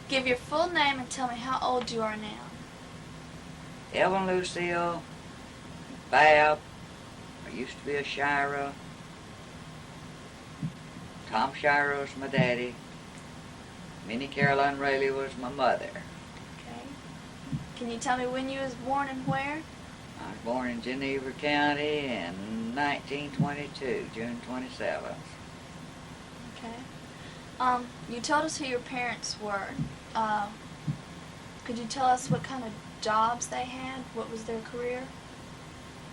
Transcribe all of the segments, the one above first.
Give your full name and tell me how old you are now. Evelyn Lucille, Babb. I used to be a Shira. Tom Shira was my daddy. Minnie Caroline Rayleigh was my mother. Okay. Can you tell me when you was born and where? I was born in Geneva County in 1922, June 27th. Okay. You told us who your parents were. Could you tell us what kind of jobs they had? What was their career?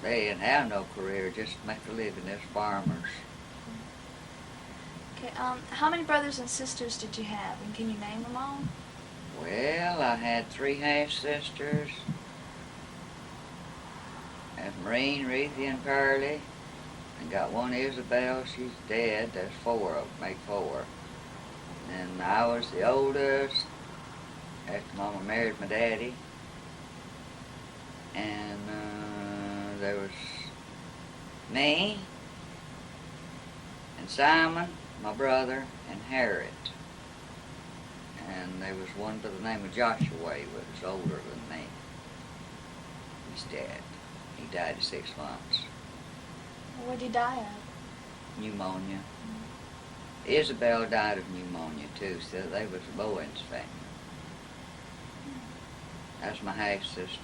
They didn't have no career, just make a living as farmers. Okay. How many brothers and sisters did you have, and can you name them all? Well, I had 3 half-sisters. That's Maureen, Reethy, and Pearlie. And got one Isabel, she's dead. There's 4 of them, make 4. And I was the oldest after Mama married my daddy. And there was me, and Simon, my brother, and Harriet. And there was one by the name of Joshua, he was older than me. He's dead. He died at 6 months. What did he die of? Pneumonia. Isabel died of pneumonia too, so they was the Bowens family. That's my half-sisters.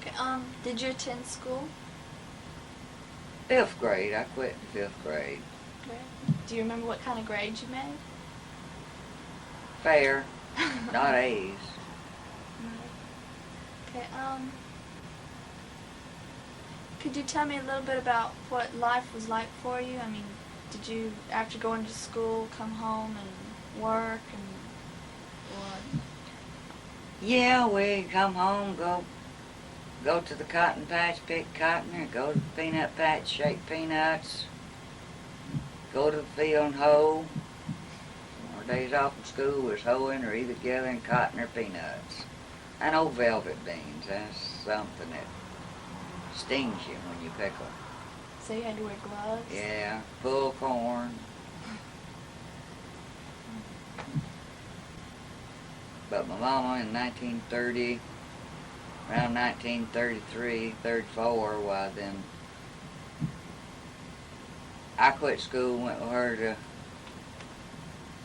Okay, did you attend school? 5th grade, I quit in 5th grade. Okay. Do you remember what kind of grades you made? Fair, not A's. Okay, could you tell me a little bit about what life was like for you? I mean, did you, after going to school, come home and work and what? Yeah, we'd come home, go to the cotton patch, pick cotton, or go to the peanut patch, shake peanuts, go to the field and hoe. Our days off from school was hoeing or either gathering cotton or peanuts. And old velvet beans, that's something that stings you when you pick them. So you had to wear gloves? Yeah, pull corn. But my mama in 1930, around 1933, 34, why then I quit school and went with her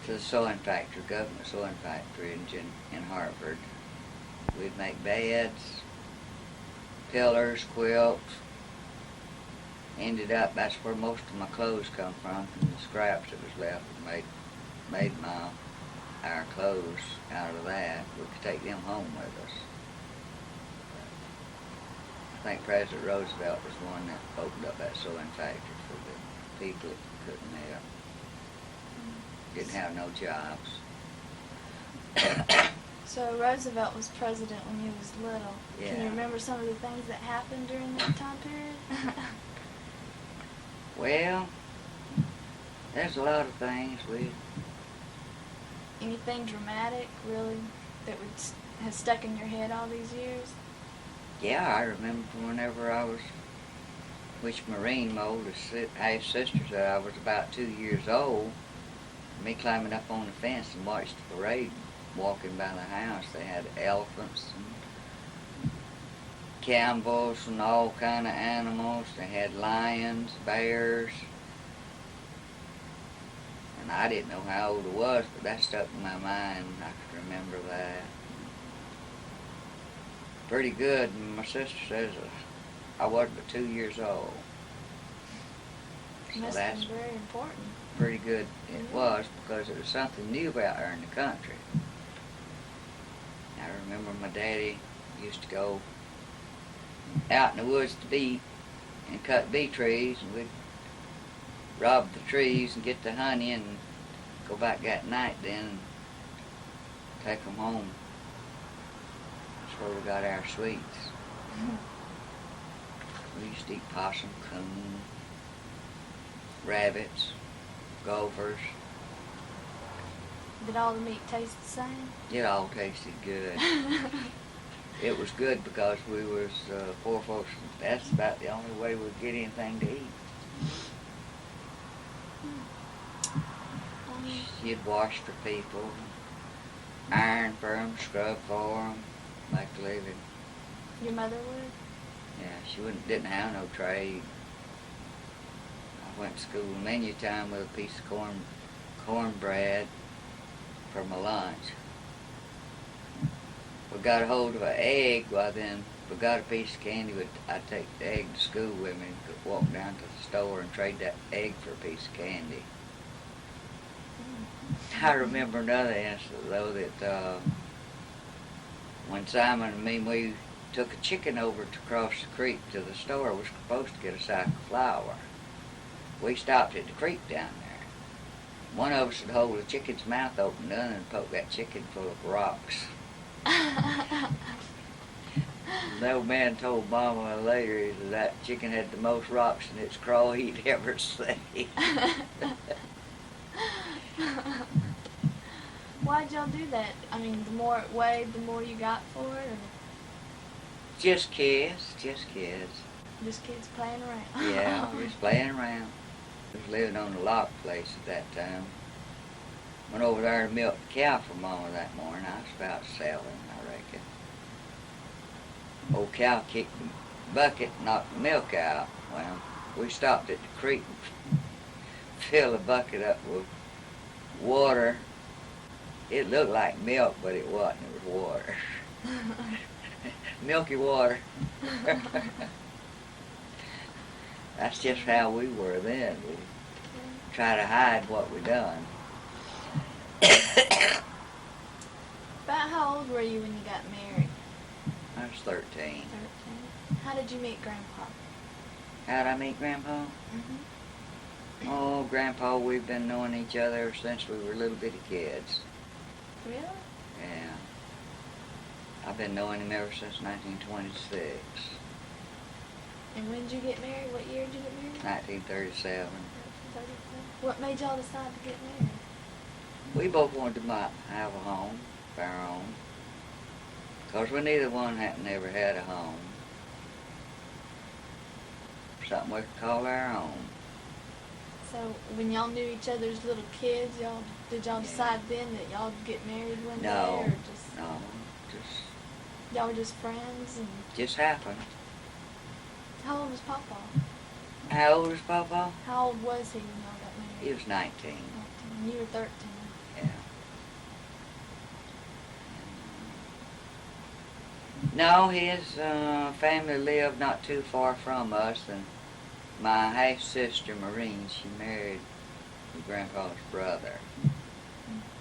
to the sewing factory, government sewing factory in Hartford. We'd make beds, pillars, quilts. Ended up, that's where most of my clothes come from the scraps that was left. Made our clothes out of that. We could take them home with us. I think President Roosevelt was the one that opened up that sewing factory for the people that couldn't help. Didn't have no jobs. So Roosevelt was president when you was little. Yeah. Can you remember some of the things that happened during that time period? Well, there's a lot of things. Anything dramatic, really, that has stuck in your head all these years? Yeah, I remember whenever I was, which Maureen, my oldest half-sister, said I was about 2 years old, me climbing up on the fence and watched the parade walking by the house. They had elephants and camels and all kind of animals. They had lions, bears. And I didn't know how old I was, but that stuck in my mind. I could remember that. Pretty good. And my sister says I was but 2 years old. Must have been very important. Pretty good it was, because it was something new out there in the country. I remember my daddy used to go out in the woods to beat and cut bee trees, and we'd rob the trees and get the honey and go back that night then and take them home. That's where we got our sweets. We used to eat possum, coon, rabbits, gophers. Did all the meat taste the same? It all tasted good. It was good because we was poor folks. That's about the only way we'd get anything to eat. You'd wash for people, iron for them, scrub for them, make a living. Your mother would? Yeah, she didn't have no trade. I went to school many times with a piece of cornbread for my lunch. We got a hold of an egg, well then, we got a piece of candy, I'd take the egg to school with me and walk down to the store and trade that egg for a piece of candy. I remember another instance, though, that when Simon and me, we took a chicken over to cross the creek to the store. We were supposed to get a sack of flour. We stopped at the creek down there. One of us would hold the chicken's mouth open and poke that chicken full of rocks. The old man told Mama later that chicken had the most rocks in its craw he'd ever seen. Why'd y'all do that? I mean, the more it weighed, the more you got for it? Or Just kids, just kids. just kids playing around? Yeah, just playing around. We was living on the lock place at that time. Went over there to milk the cow for Mama that morning. I was about 7, I reckon. Old cow kicked the bucket and knocked the milk out. Well, we stopped at the creek and filled the bucket up with water. It looked like milk, but it wasn't. It was water. Milky water. That's just how we were then. We try to hide what we done. About how old were you when you got married? I was 13. 13. How did you meet Grandpa? How'd I meet Grandpa? Oh, Grandpa, we've been knowing each other ever since we were little bitty kids. Really? Yeah. I've been knowing him ever since 1926. And when did you get married? What year did you get married? 1937. 1934. What made y'all decide to get married? We both wanted to have a home of our own. Because we neither one had never had a home. Something we could call our own. So when y'all knew each other's little kids, did y'all decide then that y'all would get married one day? No, Or just, no, just y'all were just friends? And just happened. how old was Papa? How old is Papa? How old was he when y'all got married? He was 19. 19. And you were 13. Yeah. No, his family lived not too far from us, and my half-sister, Maureen, she married Grandpa's brother,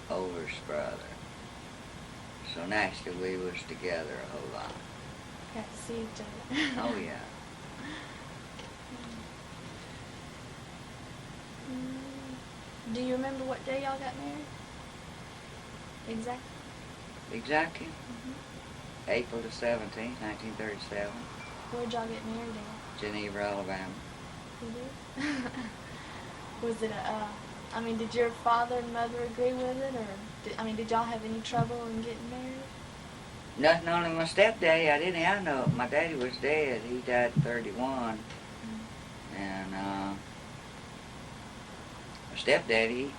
oldest brother. So naturally we was together a whole lot. Got to see each other. Oh, yeah. Do you remember what day y'all got married? Exactly. Exactly. April the 17th, 1937, Where'd y'all get married at? Geneva, Alabama. You did? Was it did your father and mother agree with it, or did y'all have any trouble in getting married? Nothing, only my stepdaddy. I didn't have no. My daddy was dead. He died at 31. And my stepdaddy,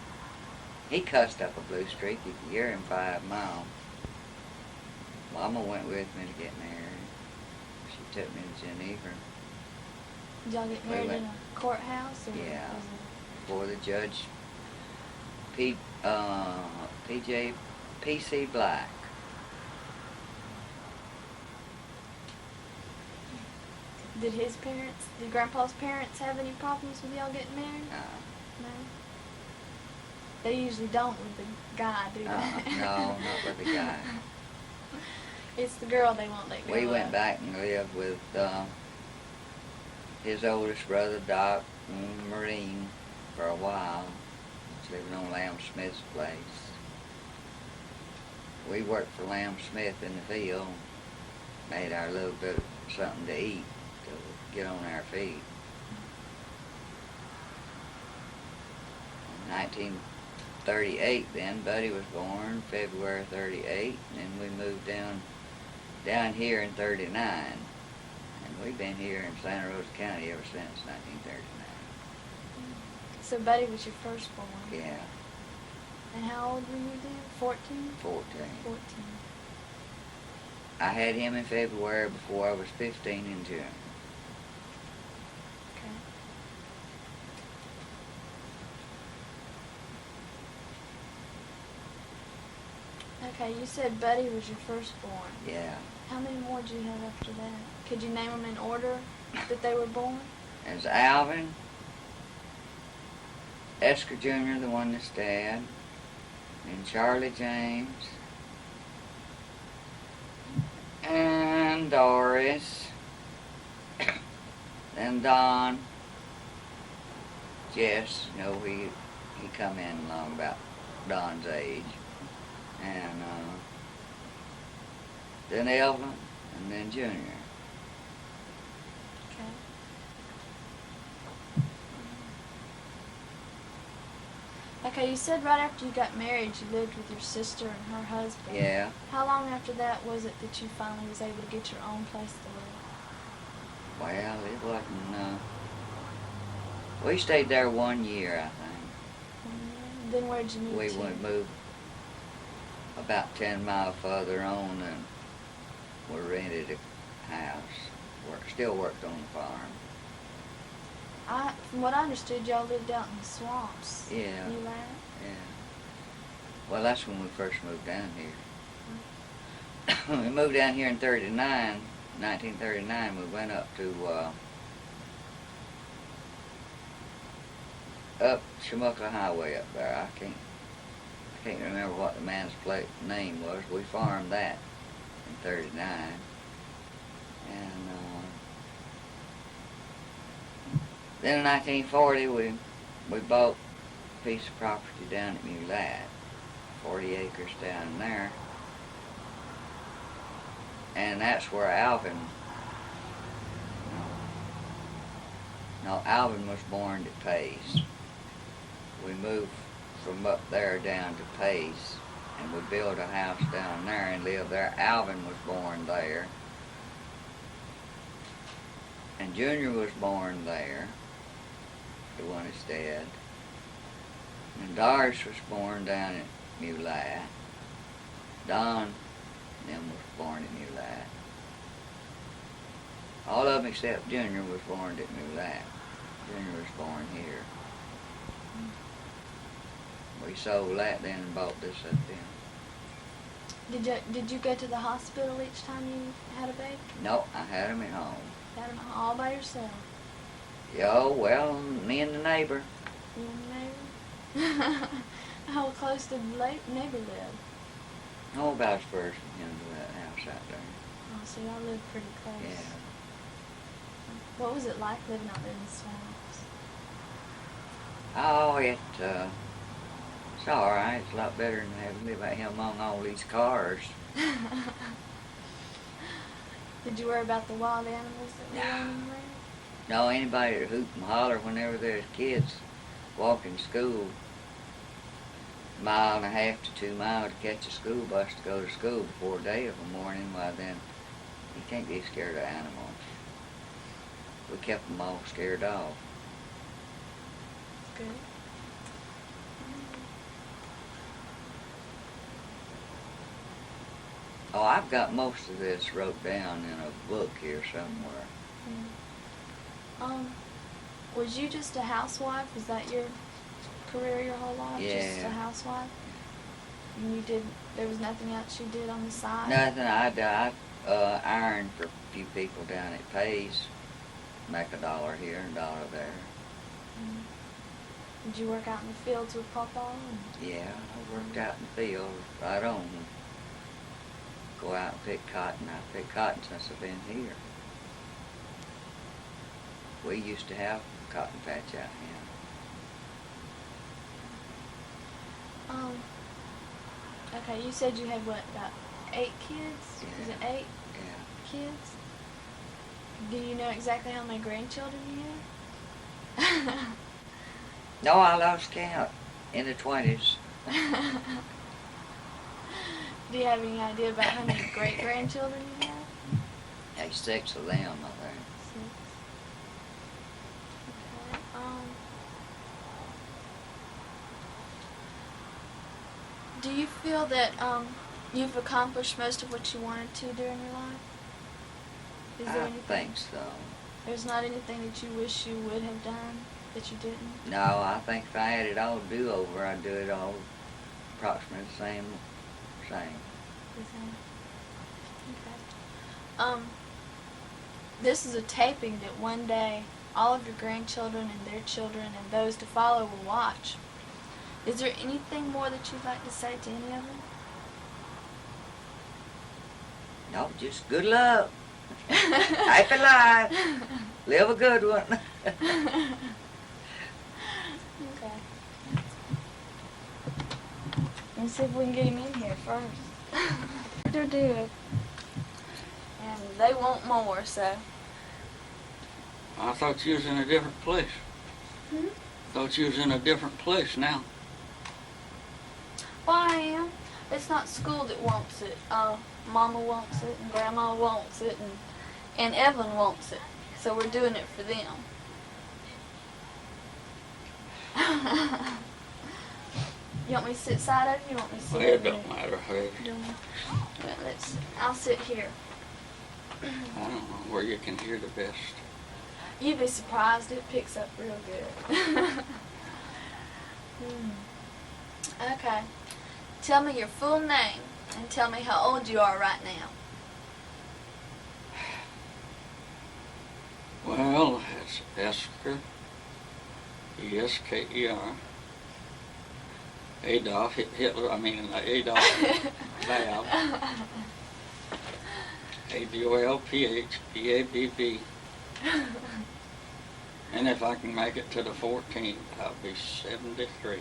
he cussed up a blue streak. You could hear him 5 miles. Mama went with me to get married. She took me to Geneva. Did y'all get married in a courthouse? Or Yeah. was it... Before the judge, P.C. Black. Did Grandpa's parents have any problems with y'all getting married? No. No? They usually don't with the guy, do they? No, not with the guy. It's the girl they won't let go We of. went back and lived with his oldest brother, Doc, and Marine, for a while. He was living on Lamb Smith's place. We worked for Lamb Smith in the field, made our little bit of something to eat to get on our feet. In 1938 then, Buddy was born, February 38, and then we moved down here in 39. And we've been here in Santa Rosa County ever since 1939. So Buddy was your firstborn? Yeah. And how old were you then? 14? 14. 14. I had him in February before I was 15 in June. Okay, you said Buddy was your firstborn. Yeah. How many more did you have after that? Could you name them in order that they were born? There's Alvin, Esker Jr., the one that's dead, and Charlie James, and Doris, and Don, Jess, you know, he come in along about Don's age, and then Evelyn, and then Junior. Okay. Okay, you said right after you got married you lived with your sister and her husband. Yeah. How long after that was it that you finally was able to get your own place to live? Well, it wasn't, we stayed there 1 year, I think. Then where'd you move We to? would move about 10 miles further on, and we rented a house. Still worked on the farm. From what I understood, y'all lived out in the swamps. Yeah. You right? Yeah. Well, that's when we first moved down here. We moved down here in 1939. We went up to up Shamuka Highway up there. I can't remember what the man's name was. We farmed that in 39, and then in 1940 we bought a piece of property down at Mulat, 40 acres down there, and that's where Alvin. No, Alvin was born at Pace. We moved from up there down to Pace, and we built a house down there and lived there. Alvin was born there, and Junior was born there, the one that's dead, and Doris was born down at Mulat. Don, them was born at Mulat. All of them except Junior was born at Mulat. Junior was born here. We sold that then and bought this up then. Did you go to the hospital each time you had a baby? No, I had them at home. Had them all by yourself? Yo, well, me and the neighbor. You and the neighbor? How close did the neighbor live? Oh, about as first into that house out there. Oh, so y'all lived pretty close. Yeah. What was it like living out there in the swamps? Oh, it's all right. It's a lot better than having to live out here among all these cars. Did you worry about the wild animals that were running around? No, anybody that hoot and holler whenever there's kids walking to school, 1.5 to 2 miles to catch a school bus to go to school before day of the morning, well then, you can't be scared of animals. We kept them all scared off. Good. Oh, I've got most of this wrote down in a book here somewhere. Was you just a housewife? Was that your career your whole life? Yeah. Just a housewife? And there was nothing else you did on the side? Nothing. I ironed for a few people down at Pace. Make $1 here and $1 there. Did you work out in the fields with Papa? Yeah, I worked out in the field right on. Go out and pick cotton. I've picked cotton since I've been here. We used to have a cotton patch out here. Okay, you said you had what, about 8 kids? Yeah. Is it 8 Yeah. kids? Do you know exactly how many grandchildren you have? No, I lost count in the 20s. Do you have any idea about how many great-grandchildren you have? There's 6 of them, I think. 6. Okay. Do you feel that you've accomplished most of what you wanted to during your life? Is there I anything? think so. There's not anything that you wish you would have done that you didn't? No, I think if I had it all to do over, I'd do it all approximately the same. The same. Okay. This is a taping that one day all of your grandchildren and their children and those to follow will watch. Is there anything more that you'd like to say to any of them? No, just good luck. Happy life. Live a good one. Okay. Let's see if we can get him in here first. They're doing. And they want more, so. I thought you was in a different place. Thought you was in a different place now. Well, I am. It's not school that wants it. Mama wants it, and Grandma wants it, and Evelyn wants it. So we're doing it for them. You want me to sit side of you? You want me to sit Well, it over don't there? matter. Hey, Well, I'll sit here. I don't know where you can hear the best. You'd be surprised. It picks up real good. Okay. Tell me your full name and tell me how old you are right now. Well, it's Esker, E-S-K-E-R, Adolf Hitler, Adolf Babb, A-D-O-L-P-H-B-A-B-B. And if I can make it to the 14th, I'll be 73.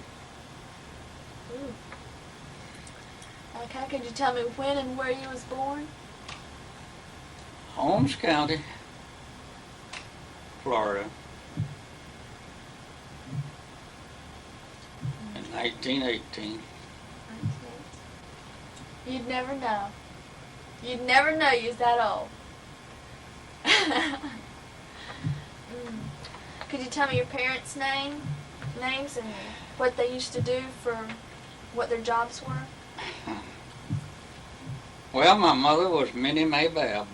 Ooh. Okay, could you tell me when and where you was born? Holmes County, Florida, in 1918. You'd never know. You'd never know you was that old. Could you tell me your parents' names and what they used to do for what their jobs were? Well, my mother was Minnie Mae Babb.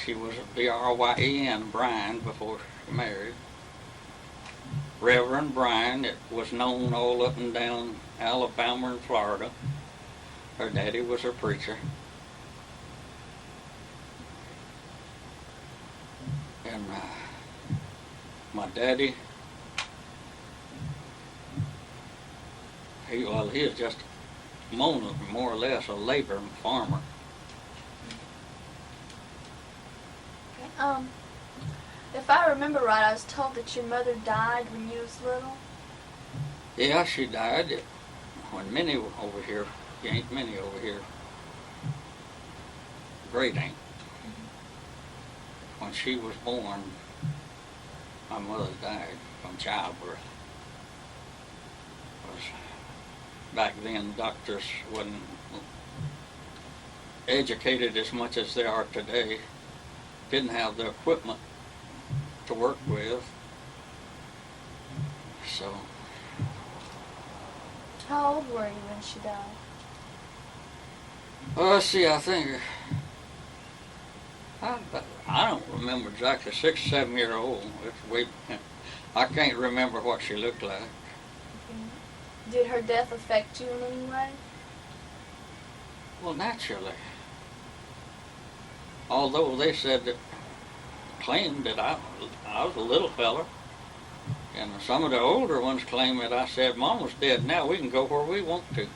She was a B-R-Y-E-N, Bryan, before she married. Reverend Bryan, it was known all up and down Alabama and Florida. Her daddy was a preacher. And my daddy, he was just more or less a laboring farmer. Okay. If I remember right, I was told that your mother died when you was little. Yeah, she died when Minnie over here, Aunt Minnie over here, great aunt. When she was born, my mother died from childbirth. Back then, doctors wasn't educated as much as they are today. Didn't have the equipment to work with. So. How old were you when she died? Well, let's see, I think, I don't remember exactly, 6 or 7 year old. I can't remember what she looked like. Did her death affect you in any way? Well, naturally. Although they claimed that I was a little fella. And some of the older ones claim that I said, Mama's dead now, we can go where we want to.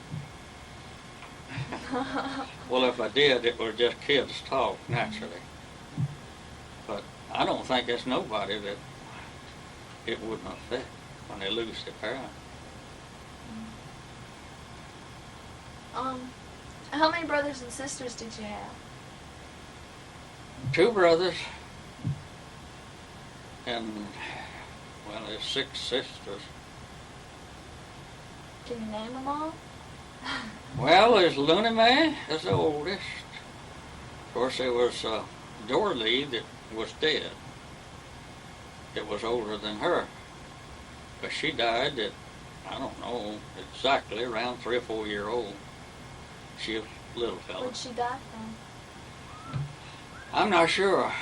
Well, if I did, it was just kids talk, naturally. But I don't think there's nobody that it wouldn't affect when they lose their parent. How many brothers and sisters did you have? 2 brothers. And, well, there's 6 sisters. Can you name them all? Well, there's Looney Mae, that's the oldest. Of course, there was Dorothy that was dead. That was older than her. But she died at, I don't know exactly, around 3 or 4 year old. She was a little fella. What'd she die from? I'm not sure.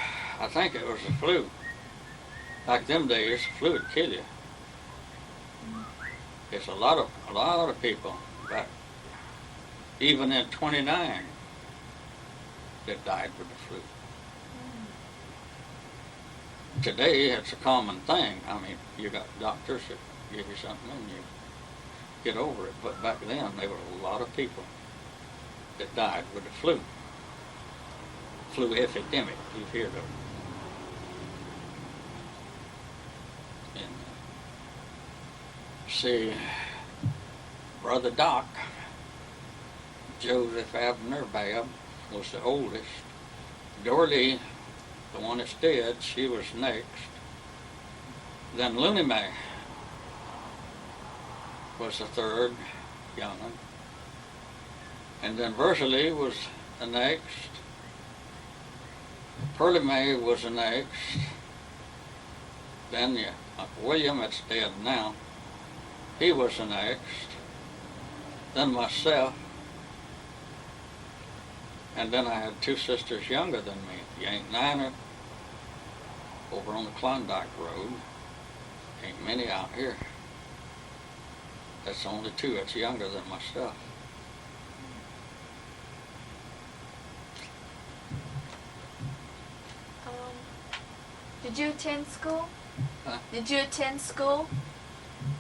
I think it was the flu. Back them days, the flu would kill you. It's a lot of people back, even in 29, that died with the flu. Today, it's a common thing. I mean, you got doctors that give you something and you get over it. But back then, there were a lot of people that died with the flu. Flu epidemic, you've heard of it. And see, Brother Doc, Joseph Abner Babb, was the oldest. Dorothy, the one that's dead, she was next. Then Looney Mae was the third, young'un. And then Versailles was the next. Pearlie Mae was the next. Then William, that's dead now, he was the next. Then myself. And then I had 2 sisters younger than me. Yank Niner over on the Klondike Road. Ain't many out here. That's the only 2 that's younger than myself. Did you attend school? Huh? Did you attend school?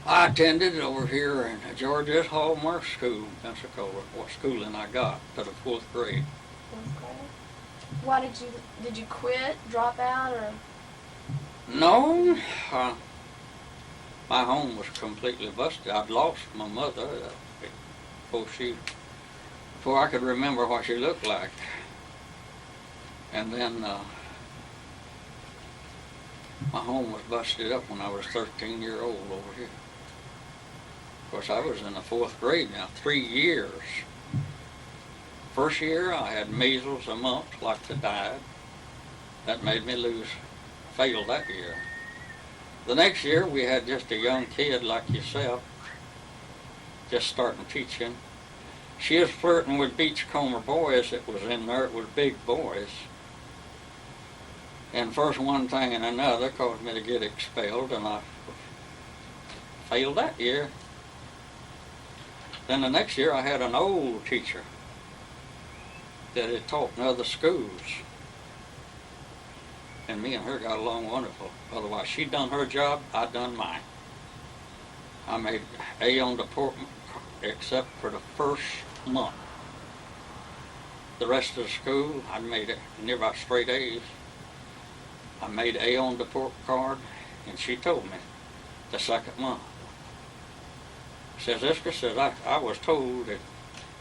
I attended over here in Georgia's Hallmark School, Pensacola. What schooling I got to the 4th grade. 4th grade. Why did you quit, drop out, or? No, my home was completely busted. I'd lost my mother before I could remember what she looked like. And then my home was busted up when I was 13-year-old over here. Of course, I was in the 4th grade now, 3 years. First year, I had measles, a mumps, like to died. That made me fail that year. The next year, we had just a young kid like yourself, just starting teaching. She was flirting with beachcomber boys that was in there. It was big boys. And first one thing and another caused me to get expelled, and I failed that year. Then the next year I had an old teacher that had taught in other schools. And me and her got along wonderful. Otherwise, she done her job, I done mine. I made A on deportment except for the first month. The rest of the school, I made it near about straight A's. I made A on the report card, and she told me the second month. Says, Esker, says, I was told that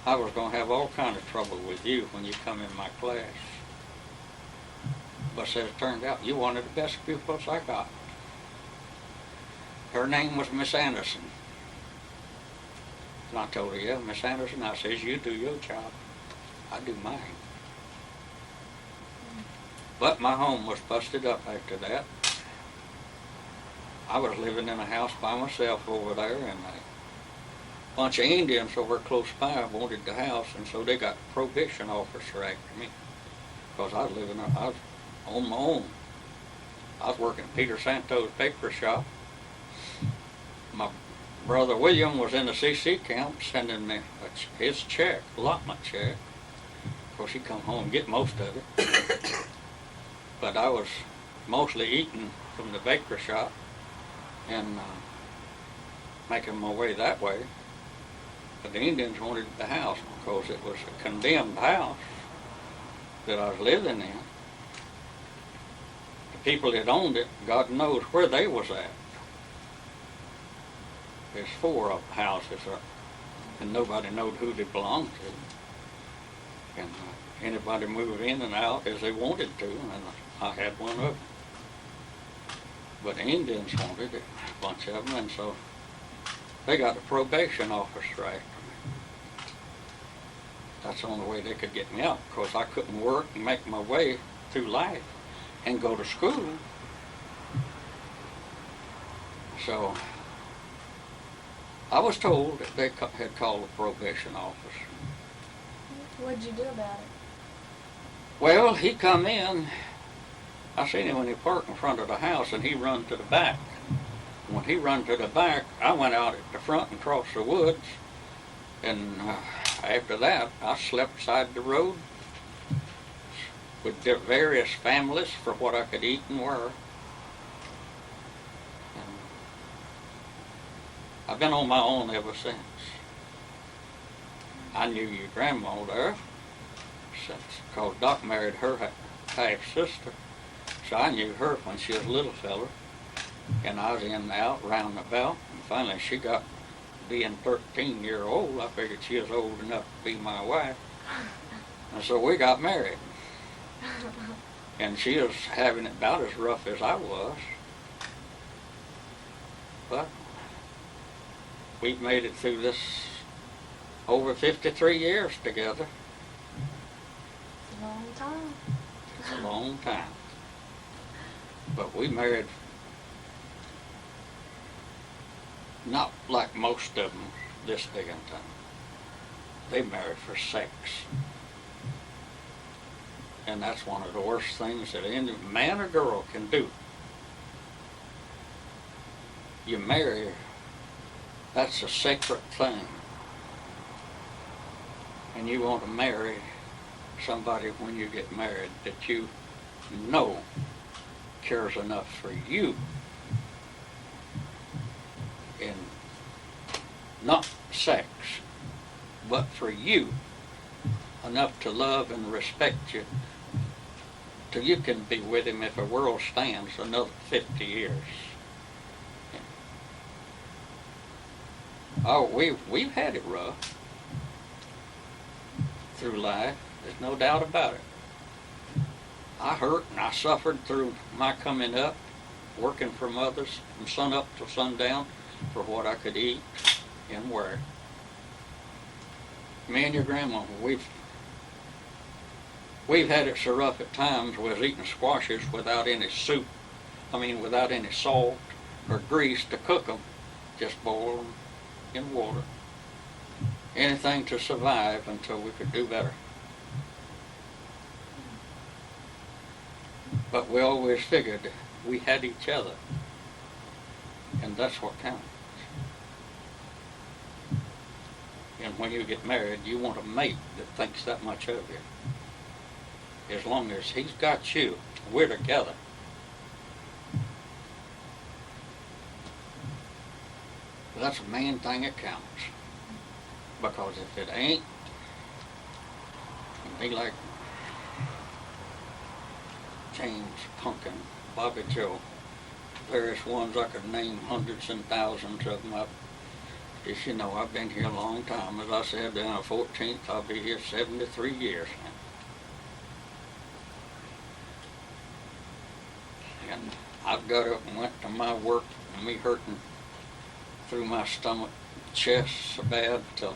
I was going to have all kind of trouble with you when you come in my class. But says, it turned out you one of the best pupils I got. Her name was Miss Anderson. And I told her, yeah, Miss Anderson, I says, you do your job, I do mine. But my home was busted up after that. I was living in a house by myself over there, and a bunch of Indians over close by wanted the house, and so they got a probation officer after me. Because I was living there, I was on my own. I was working at Peter Santo's paper shop. My brother William was in the CC camp sending me his check, allotment check. Of course, he come home and get most of it. But I was mostly eating from the baker shop and making my way that way. But the Indians wanted the house because it was a condemned house that I was living in. The people that owned it, God knows where they was at. There's 4 houses, and nobody knowed who they belonged to. And anybody moved in and out as they wanted to, and I had one of them. But the Indians wanted it, a bunch of them, and so they got a probation officer after me. That's the only way they could get me out, because I couldn't work and make my way through life and go to school. So I was told that they had called the probation office. What'd you do about it? Well, he come in. I seen him when he parked in front of the house, and he run to the back. When he run to the back, I went out at the front and crossed the woods. And after that, I slept beside the road with the various families for what I could eat and wear. And I've been on my own ever since. I knew your grandma there, because Doc married her half-sister. So I knew her when she was a little fella. And I was in and out, round about. And finally she got, being 13-year-old, I figured she was old enough to be my wife. And so we got married. And she was having it about as rough as I was. But we've made it through this over 53 years together. It's a long time. It's a long time. But we married not like most of them this big in time. They married for sex. And that's one of the worst things that any man or girl can do. You marry, that's a sacred thing. And you want to marry somebody when you get married that you know cares enough for you. And not sex, but for you, enough to love and respect you till you can be with him if the world stands another 50 years. Oh, we've had it rough through life. There's no doubt about it. I hurt and I suffered through my coming up, working for mothers from sun up to sundown for what I could eat and wear. Me and your grandma, we've had it so rough at times. We was eating squashes without any soup. Without any salt or grease to cook them. Just boil them in water. Anything to survive until we could do better. But we always figured we had each other. And that's what counts. And when you get married, you want a mate that thinks that much of you. As long as he's got you, we're together. That's the main thing that counts. Because if it ain't, it'd be like James, Pumpkin, Bobby Joe, various ones. I could name hundreds and thousands of them. As you know, I've been here a long time. As I said, on the 14th, I'll be here 73 years now. And I've got up and went to my work, and me hurting through my stomach, chest so bad till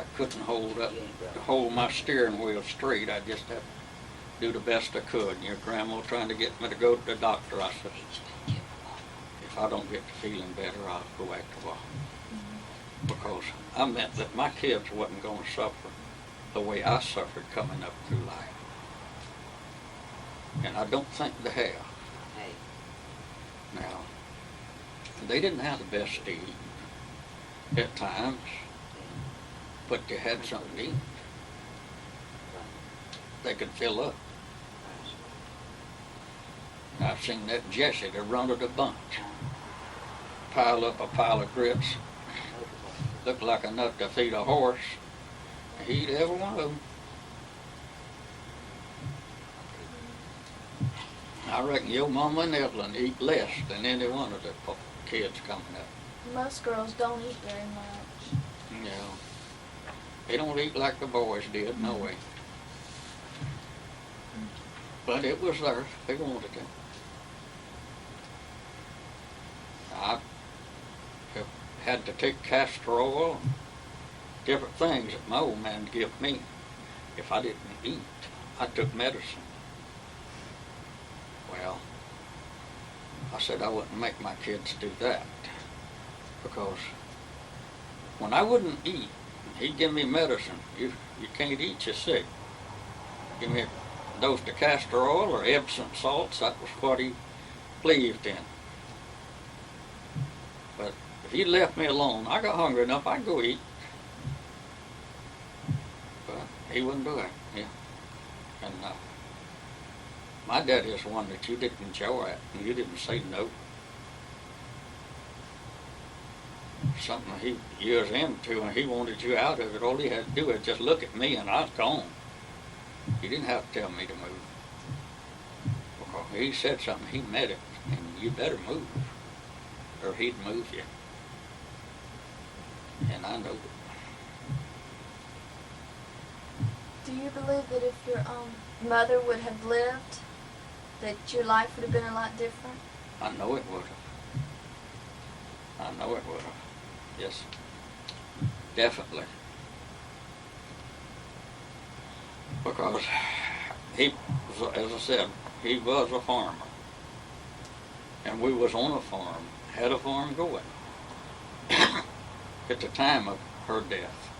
I couldn't hold my steering wheel straight. I just had to do the best I could. And your grandma trying to get me to go to the doctor. I said, if I don't get to feeling better, I'll go back to work. Because I meant that my kids wasn't going to suffer the way I suffered coming up through life. And I don't think they have. Now, they didn't have the best to eat at times, but they had something to eat. They could fill up. I've seen that Jesse that run of the bunch pile up a pile of grits, looked like enough to feed a horse. He eat every one of them. I reckon your mama and Evelyn eat less than any one of the kids coming up. Most girls don't eat very much. Yeah. They don't eat like the boys did, no way. But it was there. They wanted it. I have had to take castor oil, different things that my old man gave me. If I didn't eat, I took medicine. Well, I said I wouldn't make my kids do that because when I wouldn't eat, he'd give me medicine. You can't eat, you're sick. Give me a dose of castor oil or Epsom salts. That was what he believed in. But if he left me alone, I got hungry enough, I'd go eat. But he wouldn't do it. Yeah. And my daddy's one that you didn't enjoy it, and you didn't say no. Something you was into, and he wanted you out of it. All he had to do was just look at me, and I was gone. He didn't have to tell me to move. Because he said something, he meant it, and you better move, or he'd move you. And I know it. Do you believe that if your mother would have lived, that your life would have been a lot different? I know it would have. I know it would have. Yes, definitely. Because he was, as I said, he was a farmer. And we was on a farm, had a farm going at the time of her death.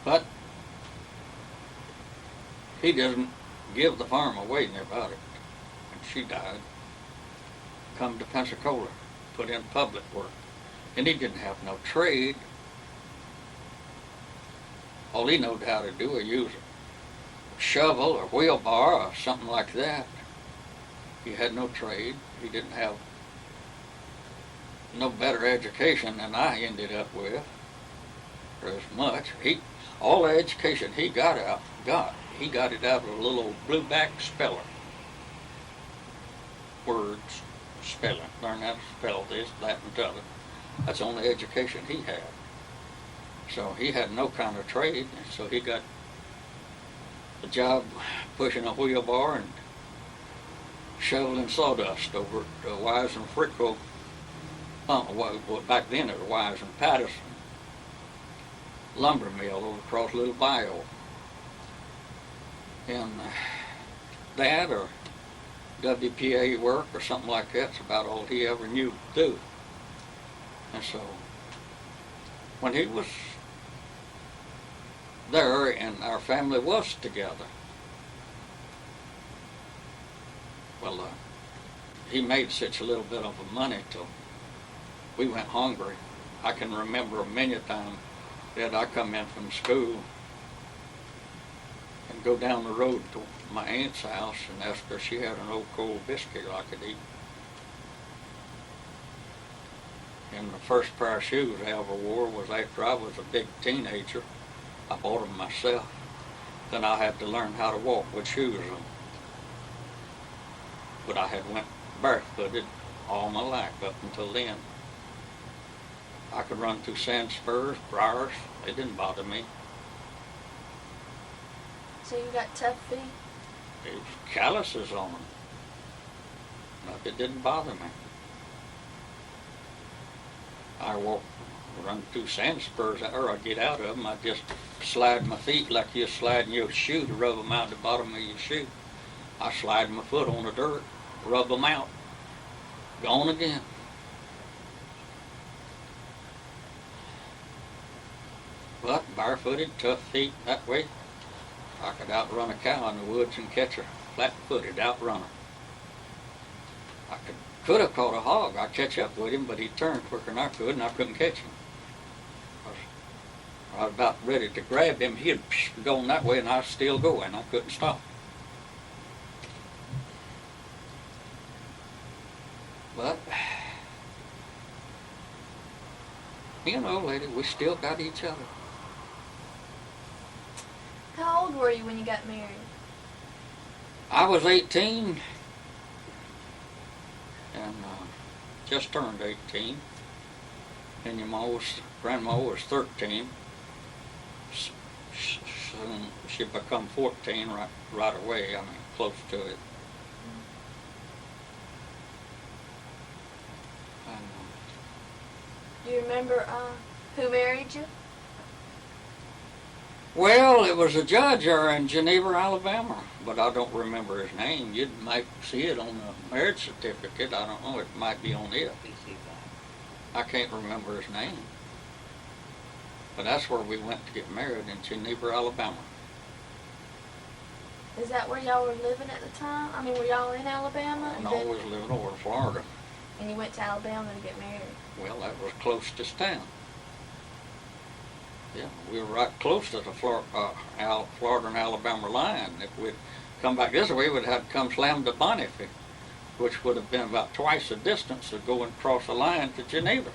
But he doesn't give the farm away near about it. And she died, come to Pensacola, put in public work. And he didn't have no trade. All he knowed how to do was use a shovel or wheelbarrow or something like that. He had no trade. He didn't have no better education than I ended up with, or as much. All the education he got, he got it out of a little old blue-back speller. Words, spelling, learn how to spell this, that, and the other. That's the only education he had. So he had no kind of trade, so he got a job pushing a wheelbarrow and shoveling sawdust over at Wise and Frickle. Well, back then it was Wise and Patterson lumber mill over across Little Bayou. And that or WPA work or something like that's about all he ever knew to do. And so when he was there and our family was together, well, he made such a little bit of money till we went hungry. I can remember many times that I come in from school and go down the road to my aunt's house and ask her if she had an old cold biscuit I could eat. And the first pair of shoes I ever wore was after I was a big teenager. I bought them myself. Then I had to learn how to walk with shoes on. But I had went barefooted all my life up until then. I could run through sand spurs, briars. They didn't bother me. So you got tough feet? There was calluses on them. But it didn't bother me. I run through sand spurs, or I'd get out of them. I'd just slide my feet like you're sliding your shoe to rub them out the bottom of your shoe. I slide my foot on the dirt, rub them out, gone again. But barefooted, tough feet, that way, I could outrun a cow in the woods and catch her flat-footed, outrun her. I could have caught a hog. I'd catch up with him, but he turned quicker than I could, and I couldn't catch him. I was about ready to grab him. He'd gone that way, and I was still going. I couldn't stop. But, you know, lady, we still got each other. How old were you when you got married? I was 18 and just turned 18, and your grandma was 13. Soon she'd become 14 right away. I mean, close to it. And, Do you remember who married you? well, it was a judge there in Geneva, Alabama, but I don't remember his name. You might see it on the marriage certificate. I don't know. It might be on it. I can't remember his name. But that's where we went to get married, in Geneva, Alabama. Is that where y'all were living at the time? I mean, were y'all in Alabama? And I was living over in Florida. And you went to Alabama to get married? Well, that was close to town. Yeah, we were right close to the Florida and Alabama line. If we'd come back this way, we'd have to come slam to Bonneville, which would have been about twice the distance of going across the line to Geneva.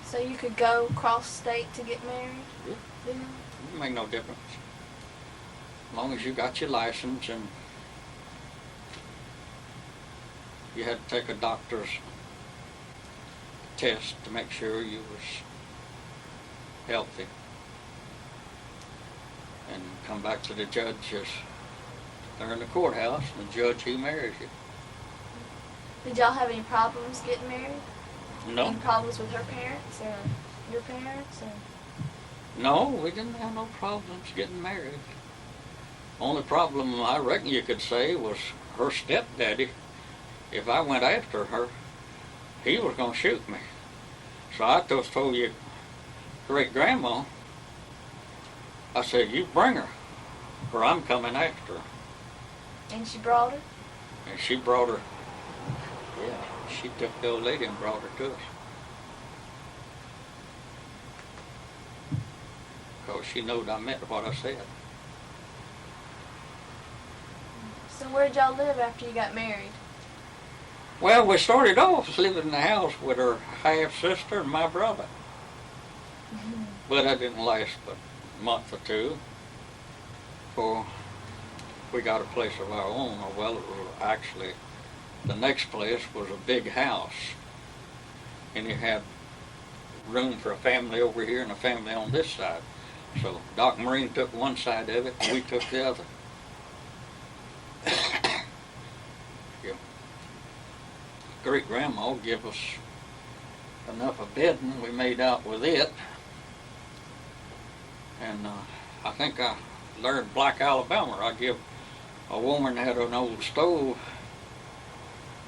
So you could go cross state to get married? Yeah. It make no difference. As long as you got your license, and you had to take a doctor's test to make sure you was healthy, and come back to the judges there in the courthouse, and the judge, he marries you. Did y'all have any problems getting married? No. Any problems with her parents or your parents? Or? No, we didn't have no problems getting married. Only problem I reckon you could say was her stepdaddy. If I went after her, he was going to shoot me. So I just told your great-grandma, I said, you bring her, or I'm coming after her. And she brought her? And she brought her, yeah, she took the old lady and brought her to us. Because she knowed I meant what I said. So where'd y'all live after you got married? Well, we started off living in the house with her half-sister and my brother. But that didn't last but a month or two before we got a place of our own. Or well, it was actually, the next place was a big house. And it had room for a family over here and a family on this side. So Doc Marine took one side of it and we took the other. Yeah. Great-grandma gave us enough of bedding, we made out with it. And I think I learned Black Alabama. I give a woman that had an old stove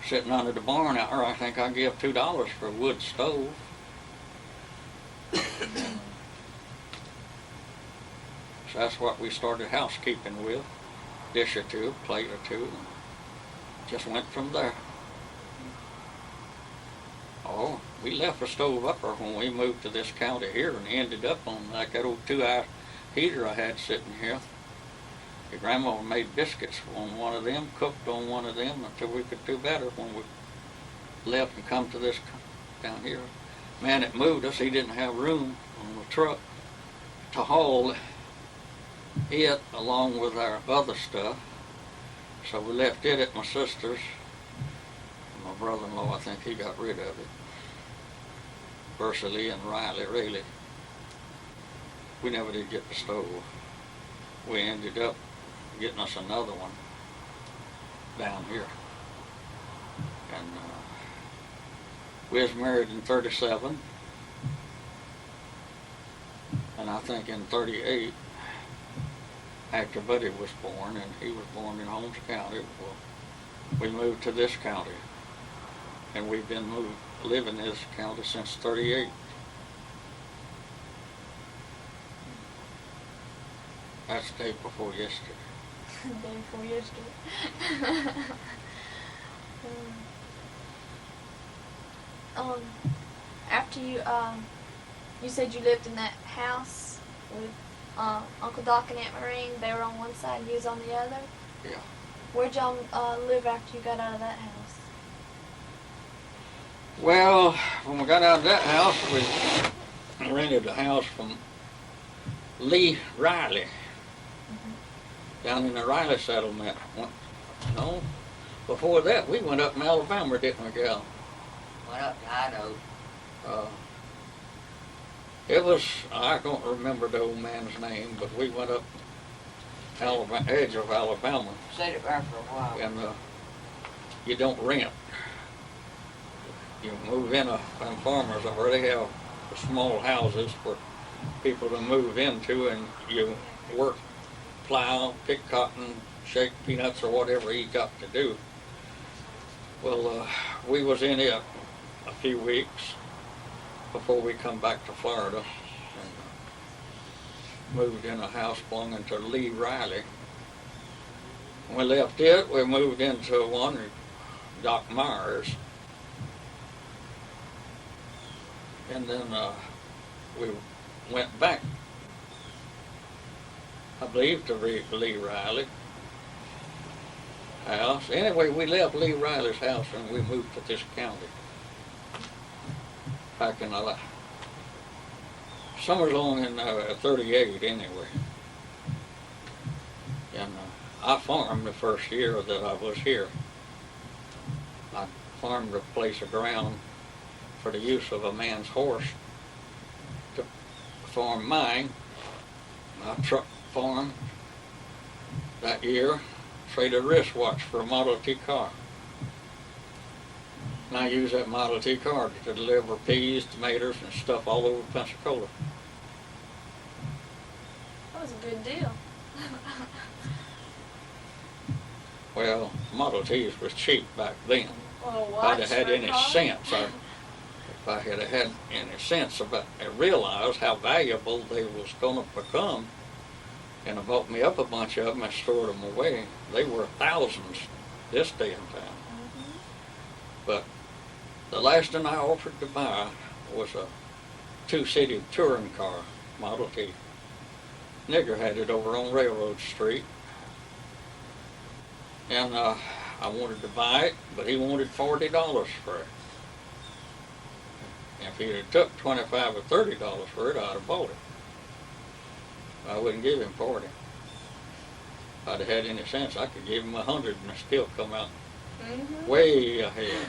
sitting under the barn out there. I think I give $2 for a wood stove. So that's what we started housekeeping with. Dish or two, plate or two, and just went from there. Oh, we left the stove up there when we moved to this county here and ended up on like that old 2-hour heater I had sitting here. Your grandma made biscuits on one of them, cooked on one of them until we could do better when we left and come to this down here. Man that moved us, he didn't have room on the truck to haul it along with our other stuff. So we left it at my sister's. My brother-in-law, I think he got rid of it. Ursula and Riley, really. We never did get the stove. We ended up getting us another one down here. And we was married in 37. And I think in 38, after Buddy was born, and he was born in Holmes County, we moved to this county. And we've been living in this county since 38. That's the day before yesterday. The day before yesterday. After you said you lived in that house with Uncle Doc and Aunt Maureen. They were on one side and you was on the other? Yeah. Where'd y'all live after you got out of that house? Well, when we got out of that house, we rented a house from Lee Riley, down in the Riley settlement. No, before that, we went up in Alabama, didn't we, Gal? Went up to Idaho. It was, I don't remember the old man's name, but we went up Alabama, edge of Alabama. Stayed it there for a while. And you don't rent. You move in, them farmers already have small houses for people to move into, and you work, plow, pick cotton, shake peanuts, or whatever you got to do. Well, we was in it a few weeks before we come back to Florida. And moved in a house belonging to Lee Riley. When we left it, we moved into one with Doc Myers. And then we went back, I believe, to Lee Riley house. Anyway, we left Lee Riley's house and we moved to this county. Back in somewhere along in 38 anyway. And I farmed the first year that I was here. I farmed a place of ground for the use of a man's horse to farm mine. I truck farmed that year, traded a wristwatch for a Model T car. And I used that Model T car to deliver peas, tomatoes, and stuff all over Pensacola. That was a good deal. Well, Model Ts was cheap back then. Well, If I'd have had any sense, if I had had any sense about and realized how valuable they was going to become, and I bought me up a bunch of them and stored them away, they were thousands this day and time. But the last one I offered to buy was a two-seated touring car, Model T. Nigger had it over on Railroad Street. And I wanted to buy it, but he wanted $40 for it. If he'd have took $25 or $30 for it, I'd have bought it. I wouldn't give him 40. If I'd have had any sense, I could give him 100 and still come out way ahead.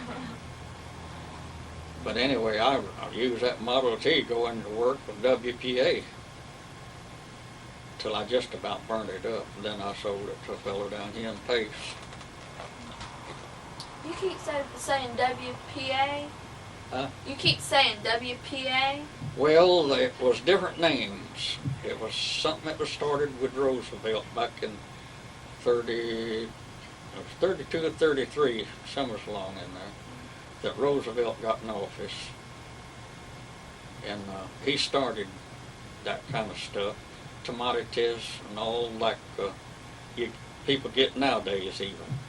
But anyway, I used that Model T going to work with WPA till I just about burned it up. And then I sold it to a fellow down here in Pace. You keep saying WPA? Huh? You keep saying WPA? Well, it was different names. It was something that was started with Roosevelt back in 32 or 33, somewhere along in there, that Roosevelt got in office. And he started that kind of stuff, commodities and all like people get nowadays even.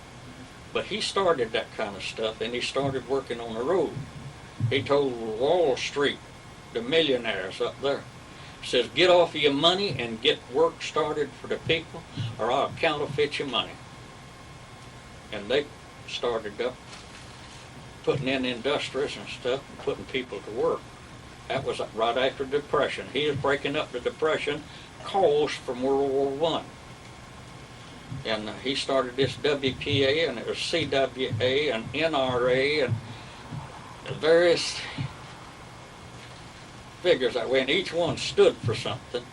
But he started that kind of stuff, and he started working on the road. He told Wall Street, the millionaires up there, says, get off of your money and get work started for the people, or I'll counterfeit your money. And they started up putting in industries and stuff, and putting people to work. That was right after the Depression. He was breaking up the Depression caused from World War I. And he started this WPA, and it was CWA and NRA and various figures that way, and each one stood for something.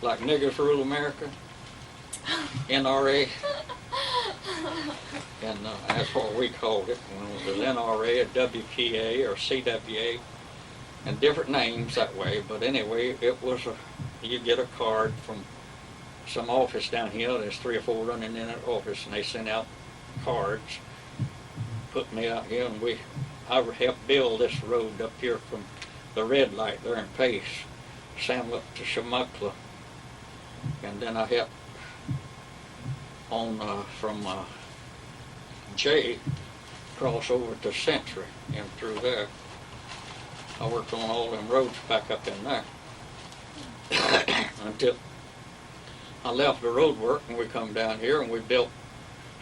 Like Niggers Rule America, NRA, and that's what we called it. When it was NRA, WPA, or CWA, and different names that way. But anyway, it was you get a card from some office down here. There's 3 or 4 running in that office, and they sent out cards, put me out here, and I helped build this road up here from the red light there in Pace, Sam up to Shamuckla, and then I helped on from J cross over to Century and through there. I worked on all them roads back up in there until I left the road work, and we come down here and we built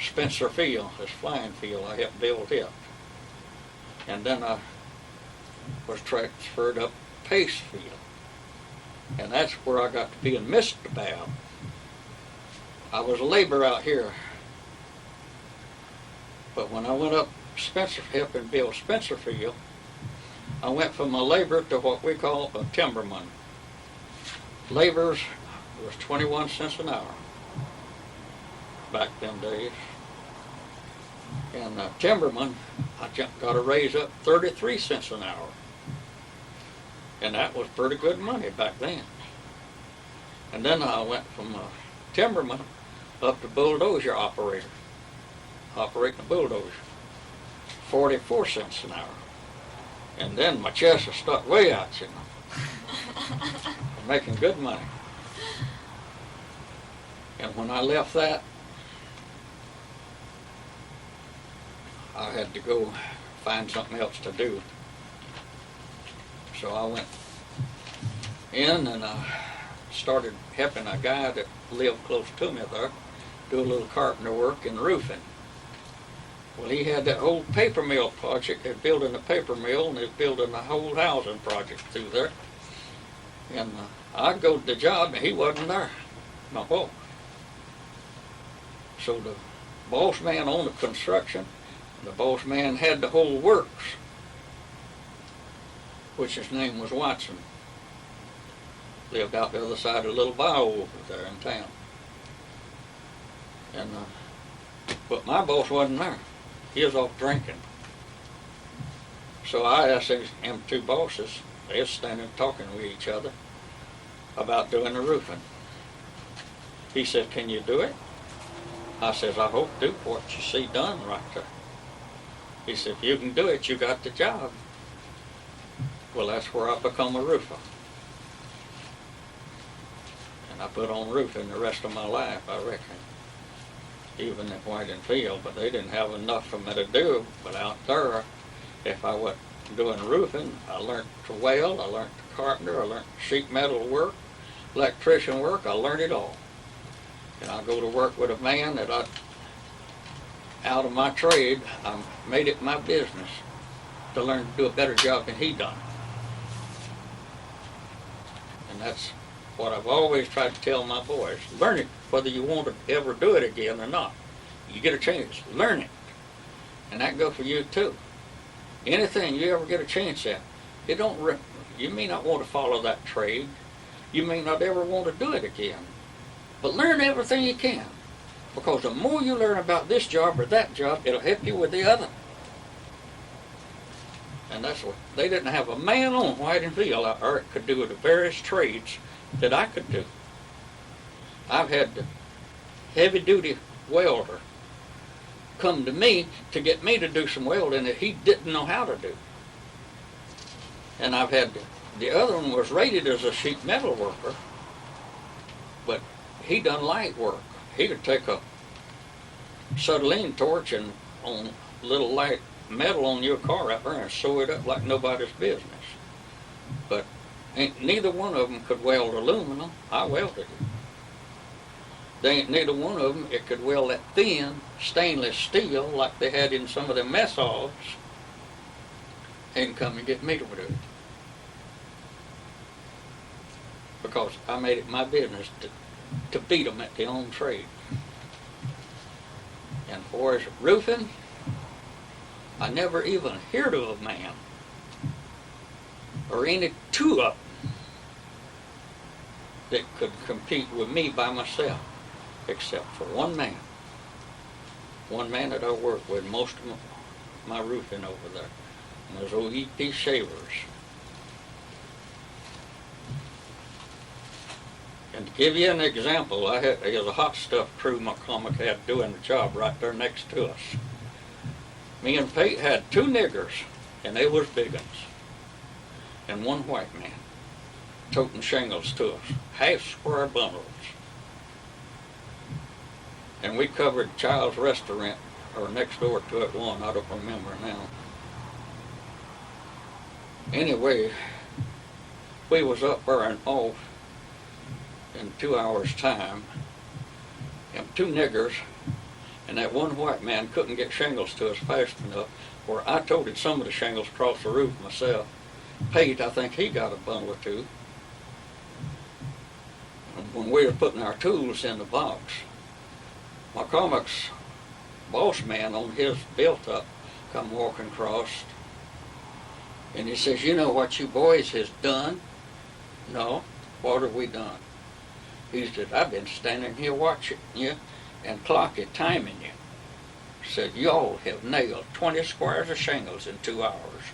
Spencer Field, this flying field. I helped build it. And then I was transferred up Pace Field. And that's where I got to be in Mr. Babb. I was a laborer out here. But when I went up Spencer, helping build Spencer Field, I went from a laborer to what we call a timberman. Laborers was 21 cents an hour back them days. And timberman, I got a raise up 33 cents an hour. And that was pretty good money back then. And then I went from timberman up to bulldozer operator, operating a bulldozer, 44 cents an hour. And then my chest was stuck way out, you know, making good money. And when I left that, I had to go find something else to do. So I went in and I started helping a guy that lived close to me there do a little carpenter work and roofing. Well, he had that whole paper mill project. They're building a paper mill and they're building a whole housing project through there. And I'd go to the job and he wasn't there, my boss. So the boss man owned the construction, the boss man had the whole works, which his name was Watson. Lived out the other side of Little Bio over there in town. And but my boss wasn't there. He was off drinking. So I asked them two bosses, they were standing talking with each other about doing the roofing. He said, "Can you do it?" I says, "I hope to do what you see done right there." He said, "If you can do it, you got the job." Well, that's where I become a roofer. And I put on roofing the rest of my life, I reckon. Even at White and Field, but they didn't have enough for me to do. But out there, if I wasn't doing roofing, I learned to weld, I learned to carpenter, I learned sheet metal work, electrician work, I learned it all. And I go to work with a man that out of my trade, I made it my business to learn to do a better job than he done. And that's what I've always tried to tell my boys. Learn it, whether you want to ever do it again or not. You get a chance, learn it. And that goes for you too. Anything you ever get a chance at, you may not want to follow that trade. You may not ever want to do it again. But learn everything you can. Because the more you learn about this job or that job, it'll help you with the other. And that's what, they didn't have a man on White and Field out there that could do the various trades that I could do. I've had the heavy-duty welder come to me to get me to do some welding that he didn't know how to do. And I've had, the other one was rated as a sheet metal worker, but he done light work. He could take a acetylene torch and on little light metal on your car out there and sew it up like nobody's business. But neither one of them could weld aluminum. I welded it. They ain't neither one of them it could weld that thin stainless steel like they had in some of the mess halls and come and get me to do it. Because I made it my business to beat them at their own trade. And for as roofing, I never even heard of a man or any two of them that could compete with me by myself, except for one man. One man that I work with most of my roofing over there, and those old E.P. Shavers. And to give you an example, there was a hot stuff crew my comic had doing the job right there next to us. Me and Pate had two niggers, and they was big uns, and one white man toting shingles to us, half square bundles. And we covered Child's Restaurant, or next door to it one, I don't remember now. Anyway, we was up there and off in 2 hours' time, and two niggers and that one white man couldn't get shingles to us fast enough, where I toted some of the shingles across the roof myself. Pete, I think he got a bundle or two. And when we were putting our tools in the box, my comic's boss man on his built up come walking across, and he says, "You know what you boys has done?" "No, what have we done?" He said, "I've been standing here watching you and clocking, timing you." Said, "Y'all have nailed 20 squares of shingles in 2 hours.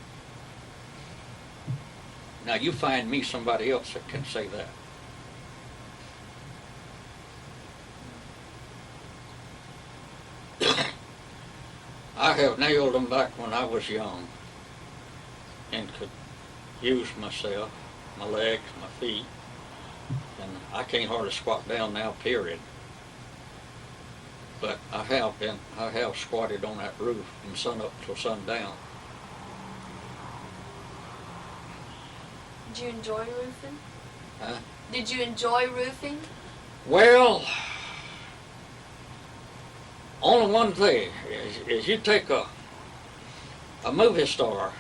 Now you find me somebody else that can say that." I have nailed them back when I was young and could use myself, my legs, my feet, and I can't hardly squat down now, period. But I have squatted on that roof from sun up till sundown. Did you enjoy roofing? Huh? Did you enjoy roofing? Well, only one thing is you take a movie star,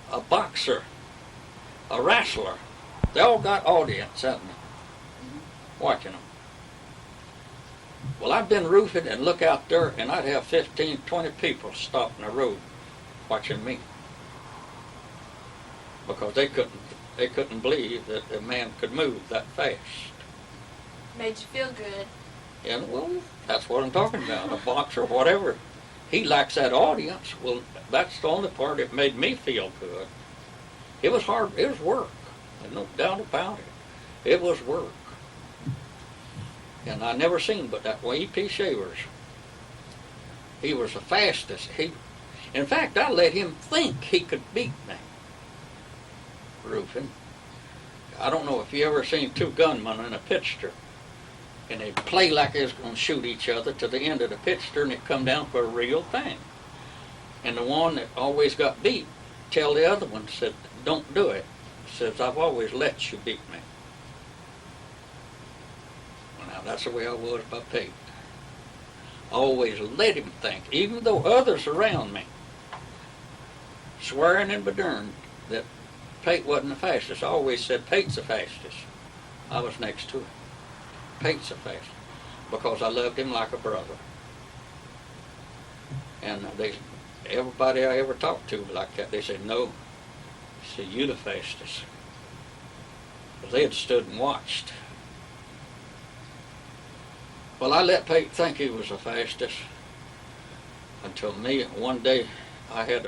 a boxer, a wrestler. They all got audience, haven't they? Watching them. Well, I've been roofing and look out there, and I'd have 15, 20 people stopping the road watching me because they couldn't believe that a man could move that fast. Made you feel good. And well, that's what I'm talking about. A boxer or whatever, he lacks that audience. Well, that's the only part that made me feel good. It was hard. It was work. There's no doubt about it. It was work. And I never seen but that E.P. Shavers. He was the fastest. In fact, I let him think he could beat me. Roofing. I don't know if you ever seen two gunmen in a picture, and they'd play like they was going to shoot each other to the end of the picture, and it come down for a real thing. And the one that always got beat tell the other one, said, "Don't do it." Says, "I've always let you beat me." Well, now that's the way I was by Pete. I always let him think, even though others around me swearing and bedurned that Pete wasn't the fastest. I always said, "Pete's the fastest." I was next to him. Pete's the fastest. Because I loved him like a brother. And everybody I ever talked to like that, they said, "No." I said, "You the fastest." Because they had stood and watched. Well, I let Pete think he was the fastest until me, one day I had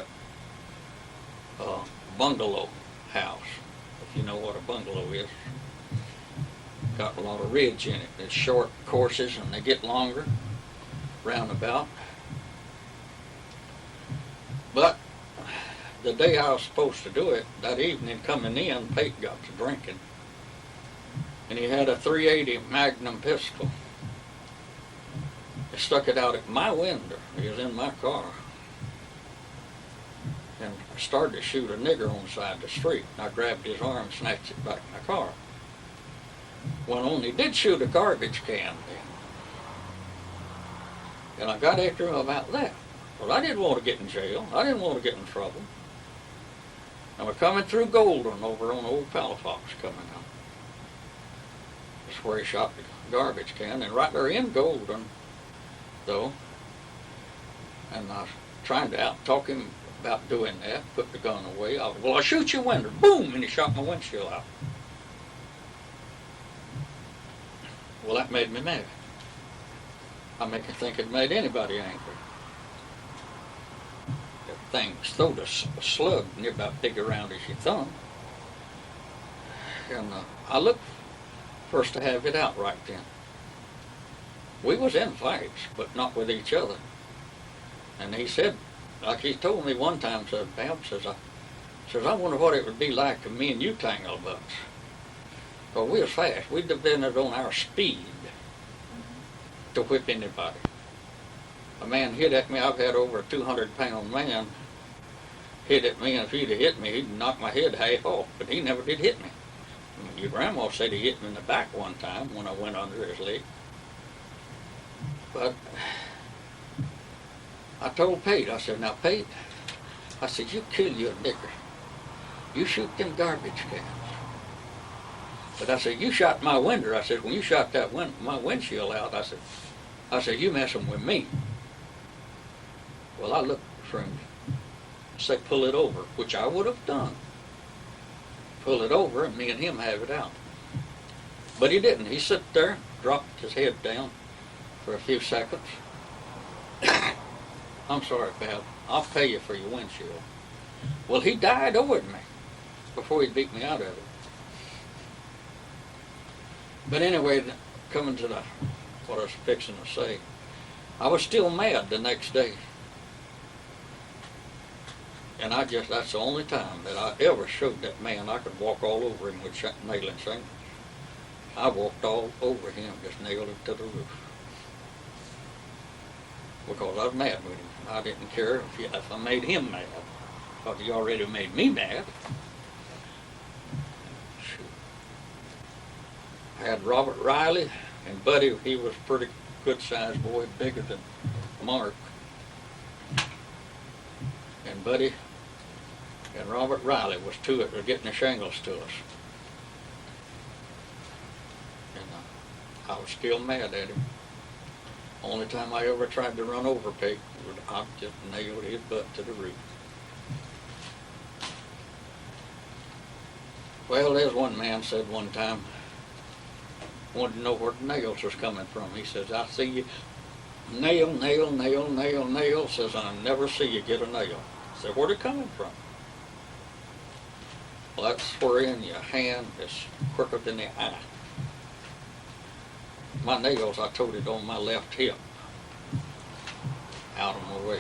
a bungalow house, if you know what a bungalow is. Got a lot of ridge in it. It's short courses and they get longer, roundabout. But the day I was supposed to do it, that evening coming in, Pete got to drinking. And he had a .380 Magnum pistol. He stuck it out at my window. He was in my car. And I started to shoot a nigger on the side of the street. I grabbed his arm and snatched it back in the car. When only did shoot a garbage can then. And I got after him about that. Well, I didn't want to get in jail. I didn't want to get in trouble. And we're coming through Golden over on Old Palafox coming out. That's where he shot the garbage can. And right there in Golden, though, and I was trying to out-talk him about doing that, put the gun away. Well, I'll shoot your window. Boom! And he shot my windshield out. Well, that made me mad. I make you think it made anybody angry. That thing throwed a slug near about big around as your thumb. And I looked first to have it out right then. We was in fights, but not with each other. And he said, like he told me one time, said, "Babb, I wonder what it would be like if me and you tangled butts." Well, we was fast. We depended on our speed to whip anybody. A man hit at me. I've had over a 200-pound man hit at me, and if he'd have hit me, he'd knock my head half off. But he never did hit me. Your grandma said he hit me in the back one time when I went under his leg. But I told Pete, I said, "Now, Pete," I said, "you kill your nigger. You shoot them garbage cans." But I said, "You shot my window." I said, "When you shot that my windshield out," I said, "You messing with me." Well, I looked for him to say, "Pull it over," which I would have done. Pull it over and me and him have it out. But he didn't. He sat there, dropped his head down for a few seconds. "I'm sorry, Babb. I'll pay you for your windshield." Well, he died over me before he beat me out of it. But anyway, coming to what I was fixing to say, I was still mad the next day. And that's the only time that I ever showed that man I could walk all over him with nailing shingles. I walked all over him, just nailed him to the roof. because I was mad with him. I didn't care if I made him mad, because he already made me mad. Shoot. I had Robert Riley and Buddy. He was a pretty good-sized boy, bigger than Mark. And Buddy and Robert Riley was two that were getting the shingles to us. And I was still mad at him. Only time I ever tried to run over Pete, I just nailed his butt to the roof. Well, there's one man said one time, wanted to know where the nails was coming from. He says, I see you nail, nail, nail, nail, nail. Says, I never see you get a nail. I said, where'd it coming from? Well, that's where in your hand is quicker than the eye. My nails, I told it on my left hip, out of my way.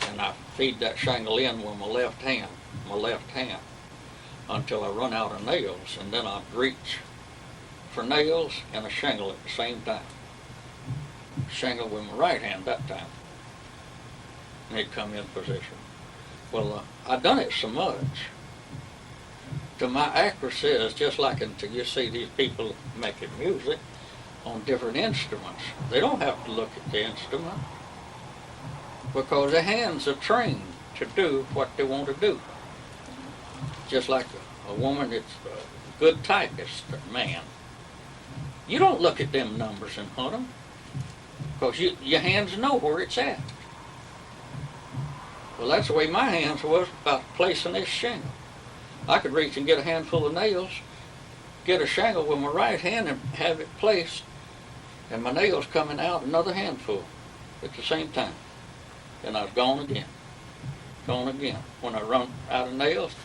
And I feed that shingle in with my left hand, until I run out of nails, and then I'd reach for nails and a shingle at the same time. Shingle with my right hand that time. And it'd come in position. Well, I done it so much. To my accuracy is just like until you see these people making music on different instruments. They don't have to look at the instrument because their hands are trained to do what they want to do. Just like a woman that's a good typist man. You don't look at them numbers and hunt them because your hands know where it's at. Well, that's the way my hands was about placing this shingle. I could reach and get a handful of nails, get a shingle with my right hand and have it placed, and my nails coming out another handful at the same time. And I was gone again, gone again. When I run out of nails,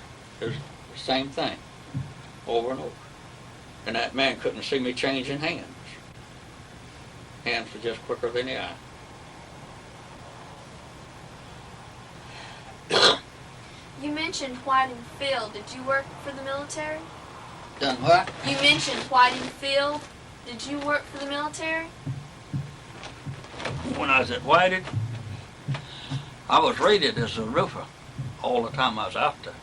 there's the same thing, over and over. And that man couldn't see me changing hands. Hands were just quicker than the eye. You mentioned Whiting Field. Did you work for the military? Done what? You mentioned Whiting Field. Did you work for the military? When I was at Whiting, I was rated as a roofer all the time I was out there.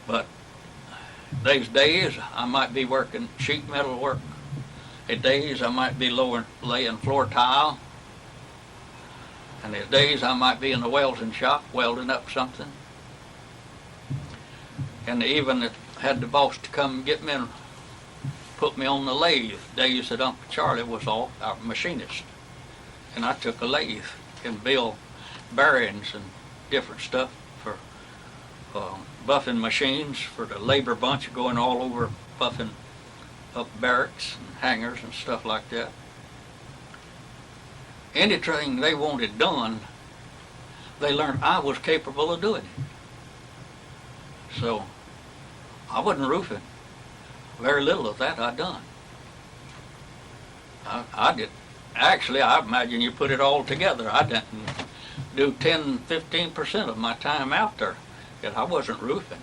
But these days, I might be working sheet metal work. At days, I might be laying floor tile. And there's days I might be in the welding shop welding up something. And they even had the boss to come and get me and put me on the lathe. Days that Uncle Charlie was our machinist. And I took a lathe and built bearings and different stuff for buffing machines for the labor bunch going all over buffing up barracks and hangars and stuff like that. Anything they wanted done, they learned I was capable of doing it. So I wasn't roofing. Very little of that I done. I did. Actually, I imagine you put it all together. I didn't do 10-15% of my time out there that I wasn't roofing.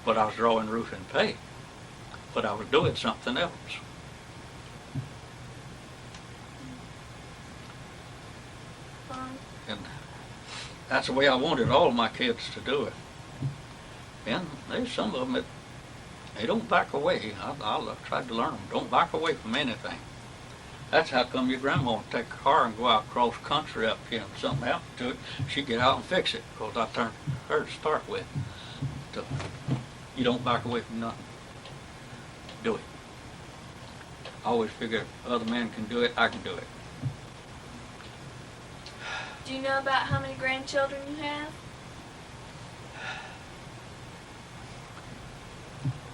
But I was drawing roofing pay. But I was doing something else. And that's the way I wanted all my kids to do it. And there's some of them that they don't back away. I tried to learn them. Don't back away from anything. That's how come your grandma would take a car and go out cross country up here and something happened to it. She'd get out and fix it because I turned her to start with. So you don't back away from nothing. Do it. I always figure if other men can do it, I can do it. Do you know about how many grandchildren you have?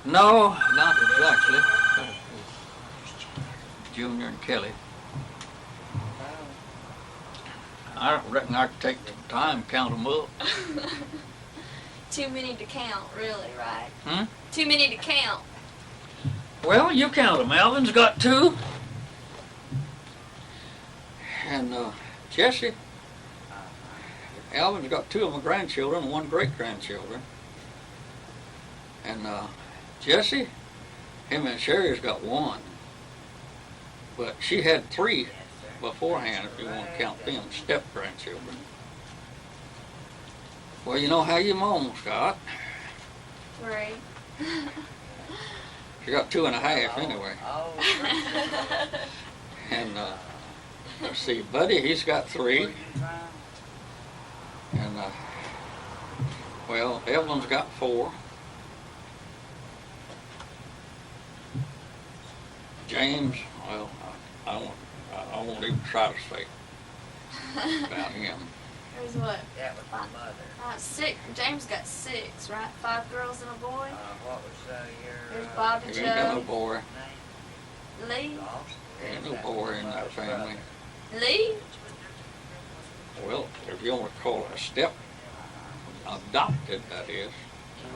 No, not exactly. Junior and Kelly. I don't reckon I could take the time to count them up. Too many to count, really, right? Hmm? Too many to count. Well, you count them. Alvin's got 2. And Jesse. Alvin's got 2 of my grandchildren and 1 great-grandchildren. And Jesse, him and Sherry's got 1. But she had 3 beforehand if you want to count them step-grandchildren. Well, you know how your mom's got. 3. She got 2.5 anyway. Oh, And let's see, Buddy, he's got 3. And well, Evelyn's got 4. James, well, I won't even try to say about him. There's what? That was my mother. 6. James got 6, right? 5 girls and a boy. What was your There's Bob and He ain't got no Joe. boy. Lee. Ain't no boy in that family. Lee. Well, if you want to call it a step, adopted, that is.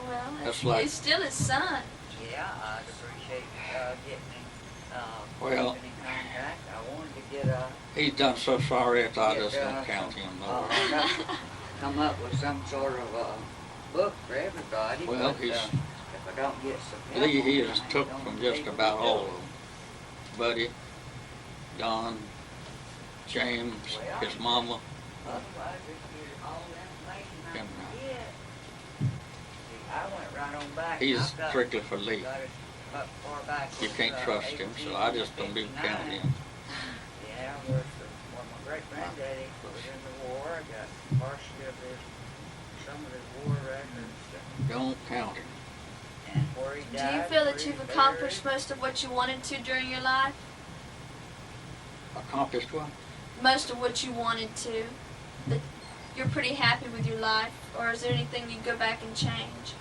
Well, That's like- he's still his son. Yeah, I'd appreciate getting him, Well- keeping in contact. I wanted to get a, He's done so sorry that I just don't count him no more. come up with some sort of a book for everybody. Well, but, he's- if I don't get some help Lee, he on has it, I took don't from think just we about can all do of it. them. Buddy, Don, James, his mama, Otherwise, we can get all the information I And, can get. See, I went right on back. and he's I've got- strictly for Lee. got it up far back You as, can't trust him, so I just don't even count 1859. him. Yeah, when my great granddaddy was in the war, I got partially of some of his war records. Don't count him. And where he Do you died, feel where that he's you've buried. accomplished most of what you wanted to during your life? Accomplished what? Most of what you wanted to? That you're pretty happy with your life? Or is there anything you'd go back and change?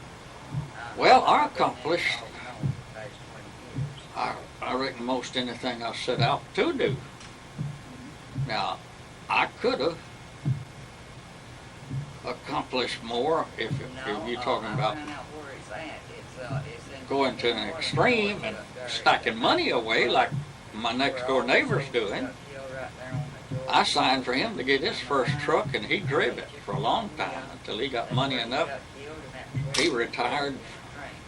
Well, I accomplished, Off and on the past 20 years. I reckon most anything I set out to do. Now, I could have accomplished more if you're talking I about found out where it's at. It's in going to an extreme and stacking money away like my next door neighbor's doing. I signed for him to get his first truck, and he drove it for a long time until he got money enough. He retired,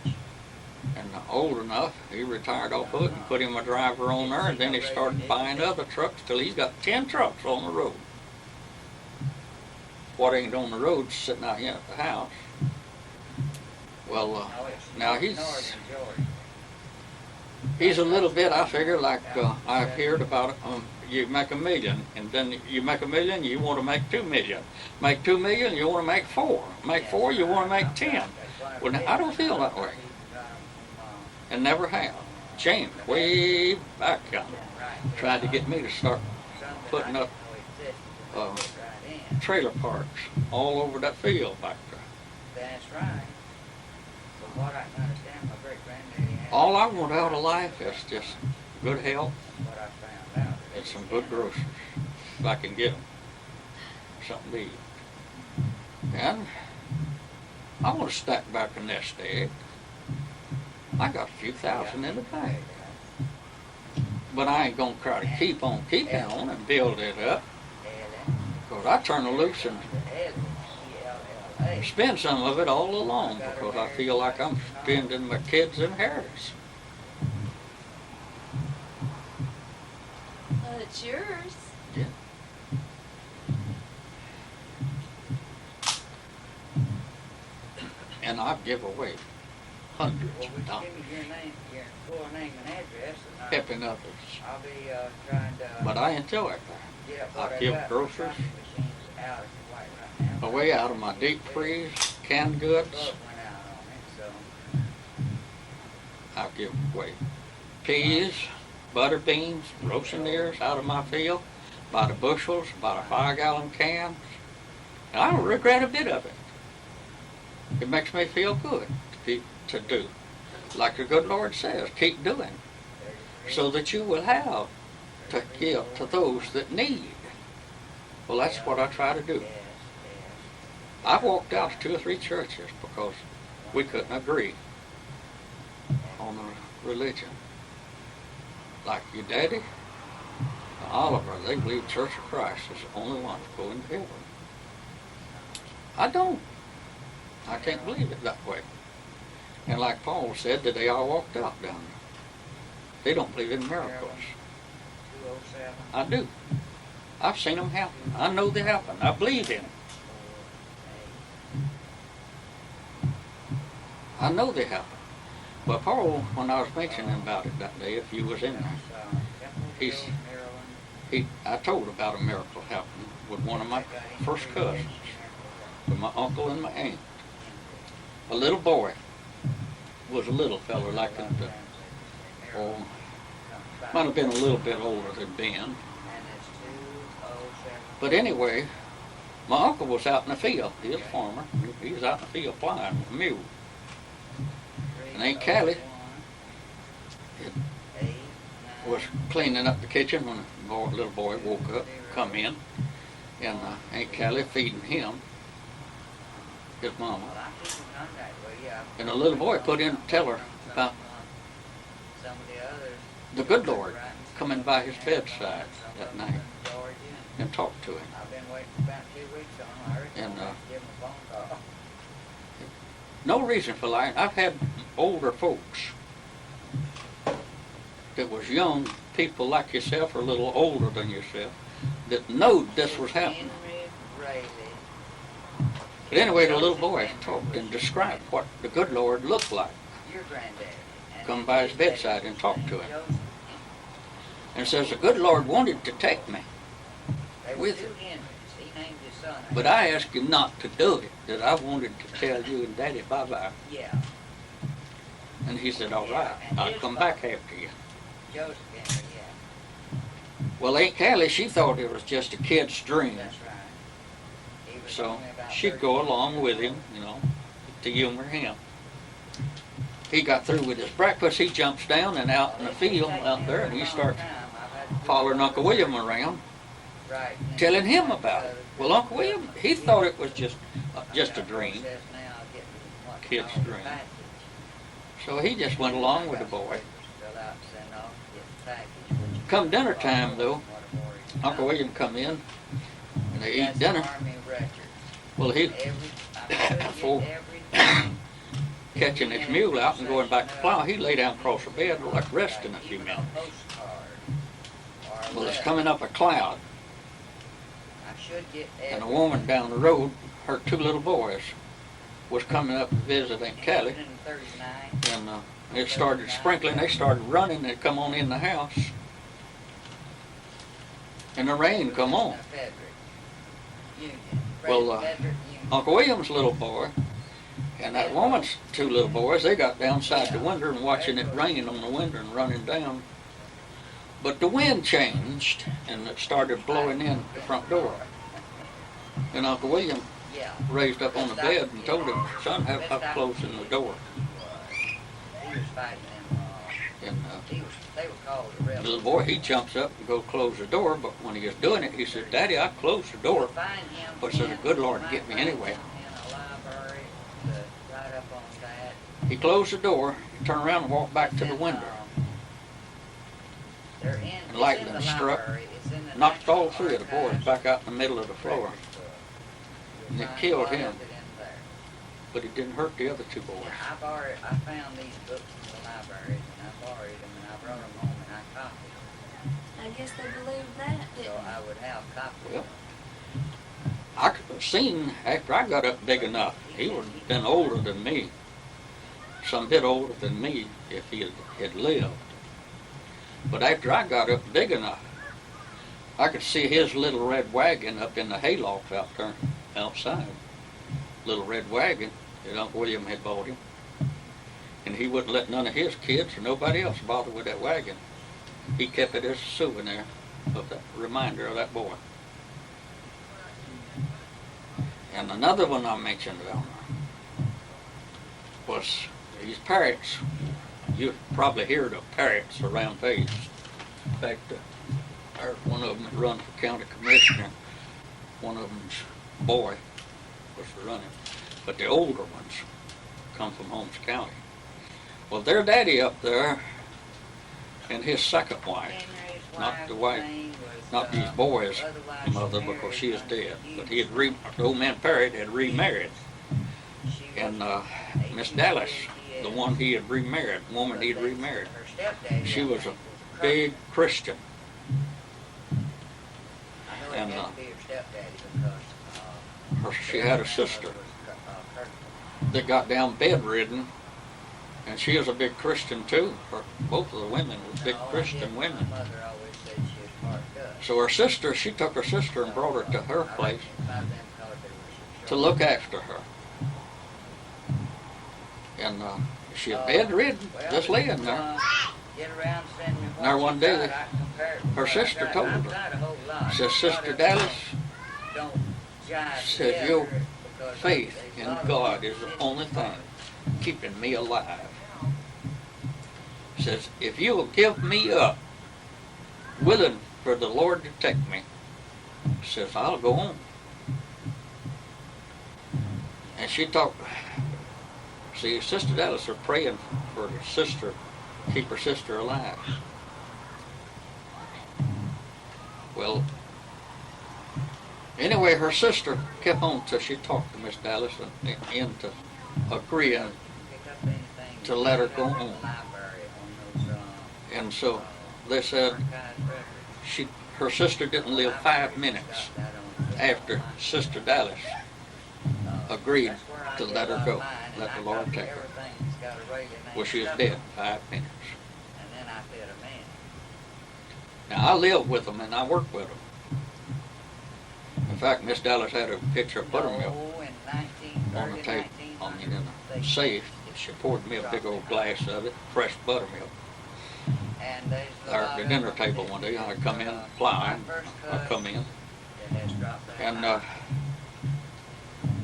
and old enough, he retired off of it and put him a driver on there, and then he started buying other trucks till he's got 10 trucks on the road. What ain't on the road is sitting out here at the house. Well, now he's a little bit, I figure, like I've heard about it. You make $1 million, and then you make $1 million, you want to make $2 million. Make $2 million, you want to make 4. Make 4, you want to make 10. Well, now, I don't feel that way, and never have. James, way back, tried to get me to start putting up trailer parks all over that field back there. That's right. From what I can understand, my great granddaddy had. All I want out of life is just good health What I found out. and some good groceries, if I can get them. Something to eat. And I want to stack back a nest egg. I got a few thousand in the bank. But I ain't going to try to keep on keeping on and build it up. Because I turn it loose and spend some of it all along because I feel like I'm spending my kids' inheritance. Well, it's yours. Yeah. And I give away hundreds Well, of would you dollars, give me your name, your full name and address, and helping others. I'll be trying to But I enjoy that. get up I what I give got. groceries Copy machines out if you're white right now. Away out of my deep freeze, canned goods, Bulb went out on it, so I give away peas, butter beans, roasting ears out of my field, by the bushels, by the 5-gallon cans. And I don't regret a bit of it. It makes me feel good to do. Like the good Lord says, keep doing, so that you will have to give to those that need. Well, that's what I try to do. yes. I walked out to 2 or 3 churches because we couldn't agree on the religion. Like your daddy, Oliver, they believe Church of Christ is the only one going to heaven. I don't. I can't believe it that way. And like Paul said, that they all walked out down there. They don't believe in miracles. 207. I do. I've seen them happen. I know they happen. I believe in them. I know they happen. But Paul, when I was mentioning about it that day, if you was in there, I told about a miracle happening with one of my first cousins, with my uncle and my aunt. A little boy was a little fella, like might have been a little bit older than Ben. But anyway, my uncle was out in the field. He was a farmer. He was out in the field plowing with a mule. And Aunt Callie was cleaning up the kitchen when the little boy woke up, come in, and Aunt Callie feeding him, his mama. And the little boy put in to tell her about the good Lord coming by his bedside that night and talked to him. And no reason for lying. I've had older folks that was young people like yourself or a little older than yourself that knowed this was happening. But anyway, the little boy talked and described what the good Lord looked like. Come by his bedside and talked to him. And says, the good Lord wanted to take me with him. But I asked him not to do it, that I wanted to tell you and Daddy bye-bye. Yeah. And he said, all right, I'll come back after you. Well, Aunt Callie, she thought it was just a kid's dream. So she'd go along with him, to humor him. He got through with his breakfast, he jumps down and out in the field out there, and he starts following Uncle William around, telling him about it. Well, Uncle William, he thought it was just a dream, kid's dream. So he just went along with the boy. Come dinner time, though, Uncle William come in, and they eat dinner. Well, he, before catching his mule out and going back to plow, he lay down across the bed, like resting a few minutes. Well, it's coming up a cloud, and a woman down the road, her two little boys, was coming up to visit Aunt Callie, and it started sprinkling. They started running. They come on in the house, and the rain come on. Well, Uncle William's little boy and that woman's two little boys, they got down side the window and watching it rain on the window and running down. But the wind changed and it started blowing in the front door. And Uncle William raised up on the bed and told him, son, have closing the door. And the little boy, he jumps up to go close the door, but when he was doing it, he said, Daddy, I closed the door, but so the good Lord get me anyway. He closed the door, turned around and walked back to the window. And lightning struck, knocked all three of the boys back out in the middle of the floor. And it killed him, but it didn't hurt the other two boys. I found these books in the library, and I borrowed them, and I brought them home, and I copied them. I guess they believed that, didn't So I would have copies. Well, I could have seen after I got up big enough, he would have been older than me, some bit older than me if he had lived. But after I got up big enough, I could see his little red wagon up in the hayloft out there outside. Little red wagon that Uncle William had bought him. And he wouldn't let none of his kids or nobody else bother with that wagon. He kept it as a souvenir of that reminder of that boy. And another one I mentioned was these parrots. You probably heard of parrots around Babbs. In fact, there's one of them that run for county commissioner. One of them's boy was running. But the older ones come from Holmes County. Well, their daddy up there and his second wife, not the wife, not these boys' mother because she is dead, but he had the old man Parrott had remarried. And Miss Dallas, the one he had remarried, woman he had remarried, she was a big Christian. And she had a sister that got down bedridden, and she was a big Christian too. Both of the women were big Christian women. So she took her sister and brought her to her place to look after her. And she was bedridden, just laying there. And there one day, her sister told her, says, Sister Dallas, says, your faith in God is the only thing keeping me alive. Says, if you will give me up, willing for the Lord to take me, says, I'll go on. And she talked, see, Sister Dallas are praying for her sister, keep her sister alive. Well, anyway, her sister kept on till she talked to Miss Dallas and into agreeing to let her go on. And so they said her sister didn't live 5 minutes after Sister Dallas agreed to let her go, let the Lord take her. Well, she was dead 5 minutes. Now, I live with them and I work with them. In fact, Miss Dallas had a pitcher of buttermilk on the table, in the safe. She poured me a big old glass of it, fresh buttermilk. There at the dinner table one day, I come in flying. I come in and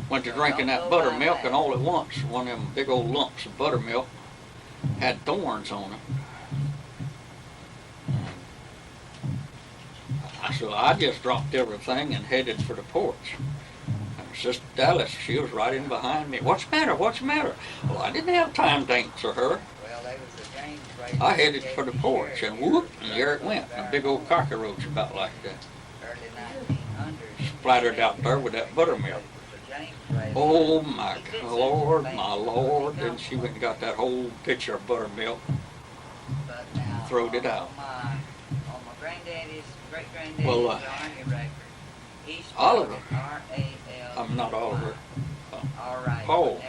went to drinking that buttermilk, and all at once, one of them big old lumps of buttermilk had thorns on it. So I just dropped everything and headed for the porch. And Sister Dallas, she was right in behind me. What's the matter? What's the matter? Well, I didn't have time to answer her. I headed for the porch, and whoop, and there it went. A big old cockroach about like that. Splattered out there with that buttermilk. Oh my Lord, my Lord. Then she went and got that whole pitcher of buttermilk, throwed it out. Well, Oliver, I'm not Oliver, Paul,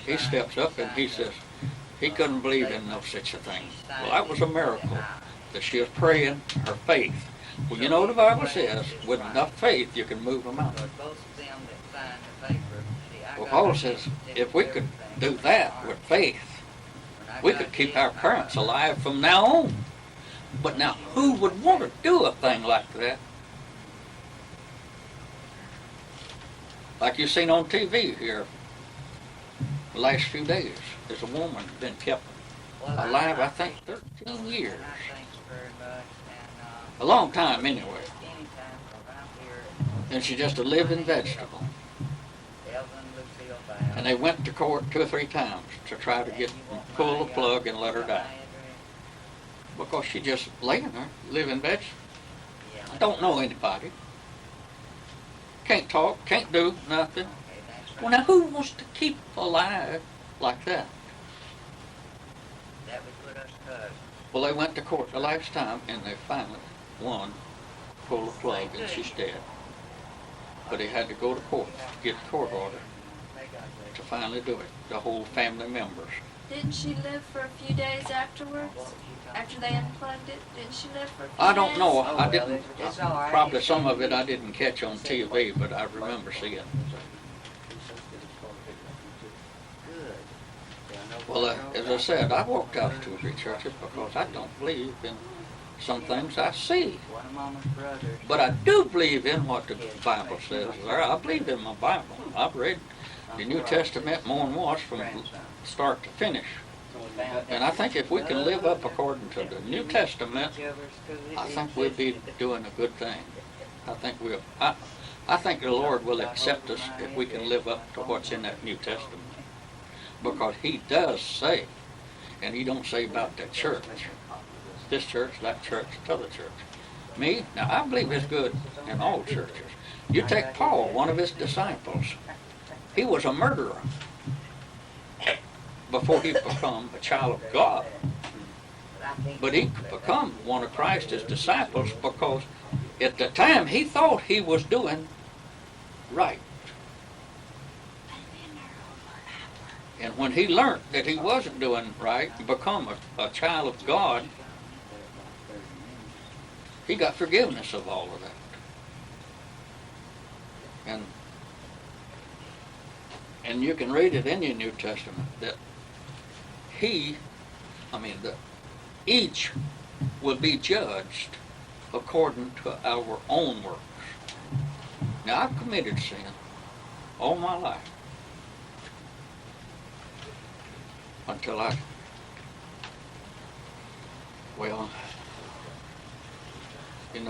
he steps up and he says he couldn't believe in no such a thing. Well, that was a miracle that she was praying her faith. Well, you know what the Bible says, with enough faith you can move a mountain. Well, Paul says if we could do that with faith, we could keep our parents alive from now on. But now, who would want to do a thing like that? Like you've seen on TV here the last few days. There's a woman been kept alive, I think, 13 years. A long time, anyway. And she's just a living vegetable. And they went to court 2 or 3 times to try to pull the plug and let her die. Because she just laying there, living vegetable. Don't know anybody. Can't talk, can't do nothing. Well, now who wants to keep alive like that? Well, they went to court the last time, and they finally won, pull the plug, and she's dead. But they had to go to court to get the court order to finally do it, the whole family members. Didn't she live for a few days afterwards? After they unplugged it? Didn't she live for a few days? I don't know. I didn't. Probably some of it I didn't catch on TV, but I remember seeing it. Well, as I said, I walked out of 2 or 3 churches because I don't believe in some things I see. But I do believe in what the Bible says there. I believe in my Bible. I've read the New Testament more than once from start to finish. And I think if we can live up according to the New Testament, I think we'll be doing a good thing. I think we'll. I think the Lord will accept us if we can live up to what's in that New Testament. Because He does say, and He don't say about that church, this church, that church, t'other church. Me, now I believe it's good in all churches. You take Paul, one of his disciples. He was a murderer before he became a child of God. But he could become one of Christ's disciples because at the time, he thought he was doing right. And when he learned that he wasn't doing right and become a child of God, he got forgiveness of all of that. And you can read it in your New Testament that each will be judged according to our own works. Now, I've committed sin all my life until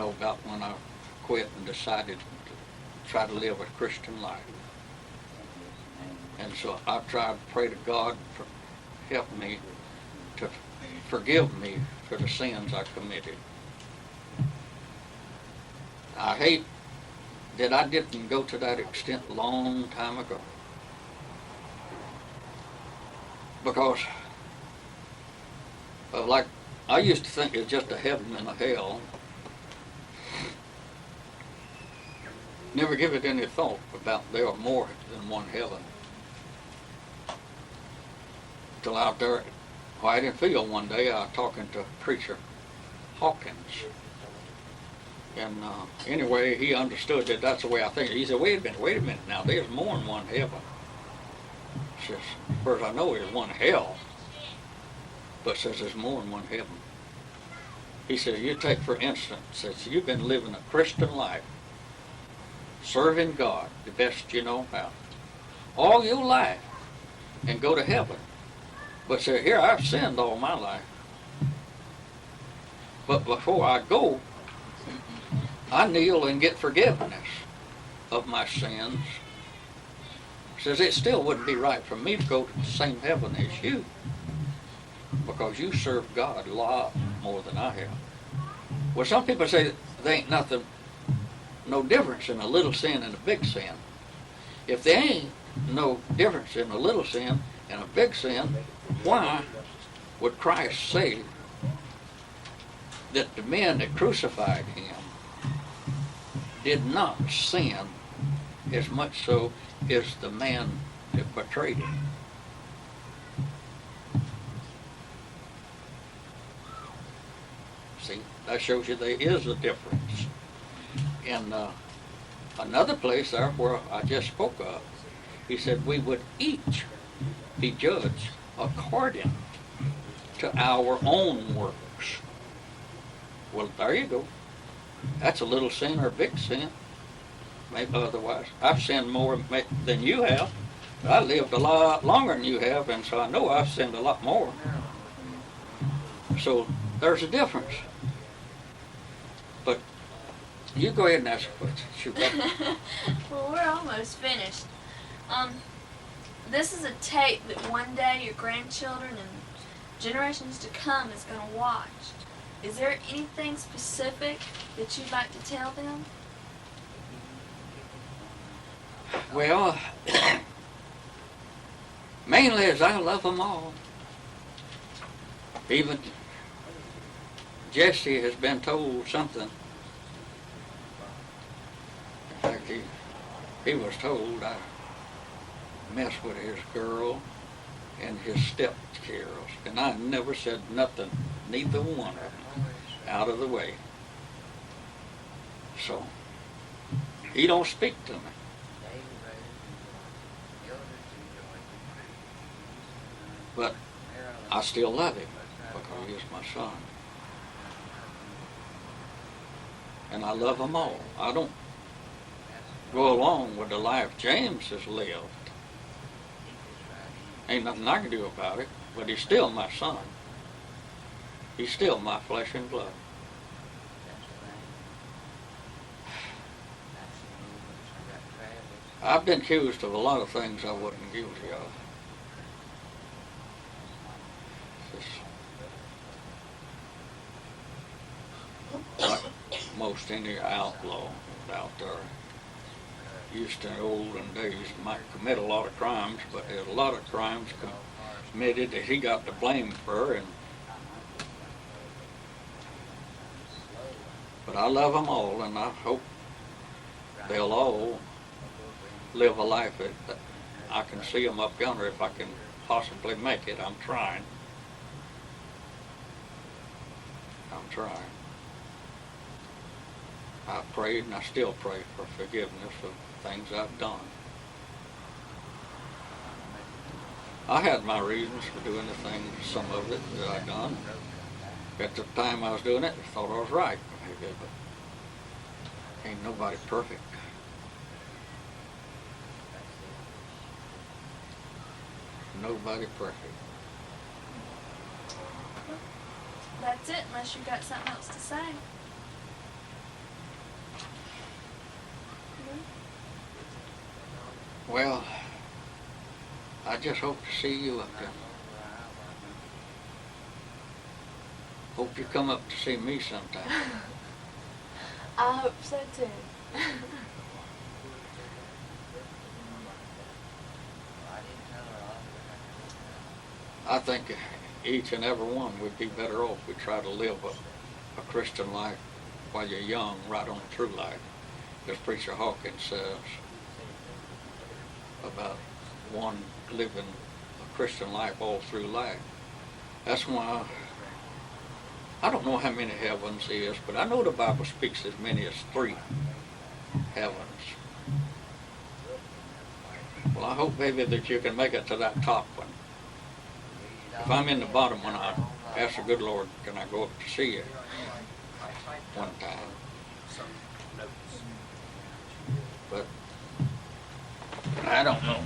about when I quit and decided to try to live a Christian life. And so I tried to pray to God for help me to forgive me for the sins I committed. I hate that I didn't go to that extent a long time ago. Because I used to think it was just a heaven and a hell. Never give it any thought about there are more than one heaven. Till out there, right in the field one day, I was talking to preacher Hawkins. And anyway, he understood that that's the way I think. He said, wait a minute now, there's more than one heaven. Says, first I know there's one hell, but says there's more than one heaven. He said, you take for instance, says you've been living a Christian life, serving God the best you know how, all your life, and go to heaven. But say, here I've sinned all my life. But before I go, I kneel and get forgiveness of my sins. Says it still wouldn't be right for me to go to the same heaven as you, because you serve God a lot more than I have. Well, some people say there ain't no difference in a little sin and a big sin. If there ain't no difference in a little sin and a big sin, why would Christ say that the men that crucified him did not sin as much so as the man that betrayed him? See, that shows you there is a difference. In another place there where I just spoke of, he said we would each be judged according to our own works. Well, there you go. That's a little sin or a big sin. Maybe otherwise. I've sinned more than you have. I lived a lot longer than you have, and so I know I've sinned a lot more. So there's a difference. But you go ahead and ask a question. Shoot. Well, we're almost finished. This is a tape that one day your grandchildren and generations to come is going to watch. Is there anything specific that you'd like to tell them? Well, mainly as I love them all. Even Jesse has been told something. In fact, he was told I messed with his girl and his step-girls, and I never said nothing, neither one of them, out of the way. So, he don't speak to me. But I still love him because he's my son. And I love them all. I don't go along with the life James has lived. Ain't nothing I can do about it, but he's still my son. He's still my flesh and blood. I've been accused of a lot of things I wasn't guilty of. Like most any outlaw out there used to in olden days might commit a lot of crimes, but there's a lot of crimes committed that he got the blame for, and But I love them all, and I hope they'll all live a life that I can see them up yonder if I can possibly make it. I'm trying. I'm trying. I prayed and I still pray for forgiveness of things I've done. I had my reasons for doing the things, some of it that I done. At the time I was doing it, I thought I was right. Maybe, but ain't nobody perfect. Nobody perfect. That's it, unless you got something else to say. Well, I just hope to see you up there. Hope you come up to see me sometime. I hope so too. I think each and every one would be better off if we try to live a Christian life while you're young, right on through life. As Preacher Hawkins says about one living a Christian life all through life. That's why I don't know how many heavens is, but I know the Bible speaks as many as 3 heavens. Well, I hope, baby, that you can make it to that top one. If I'm in the bottom one, I ask the good Lord, can I go up to see you one time? But I don't know.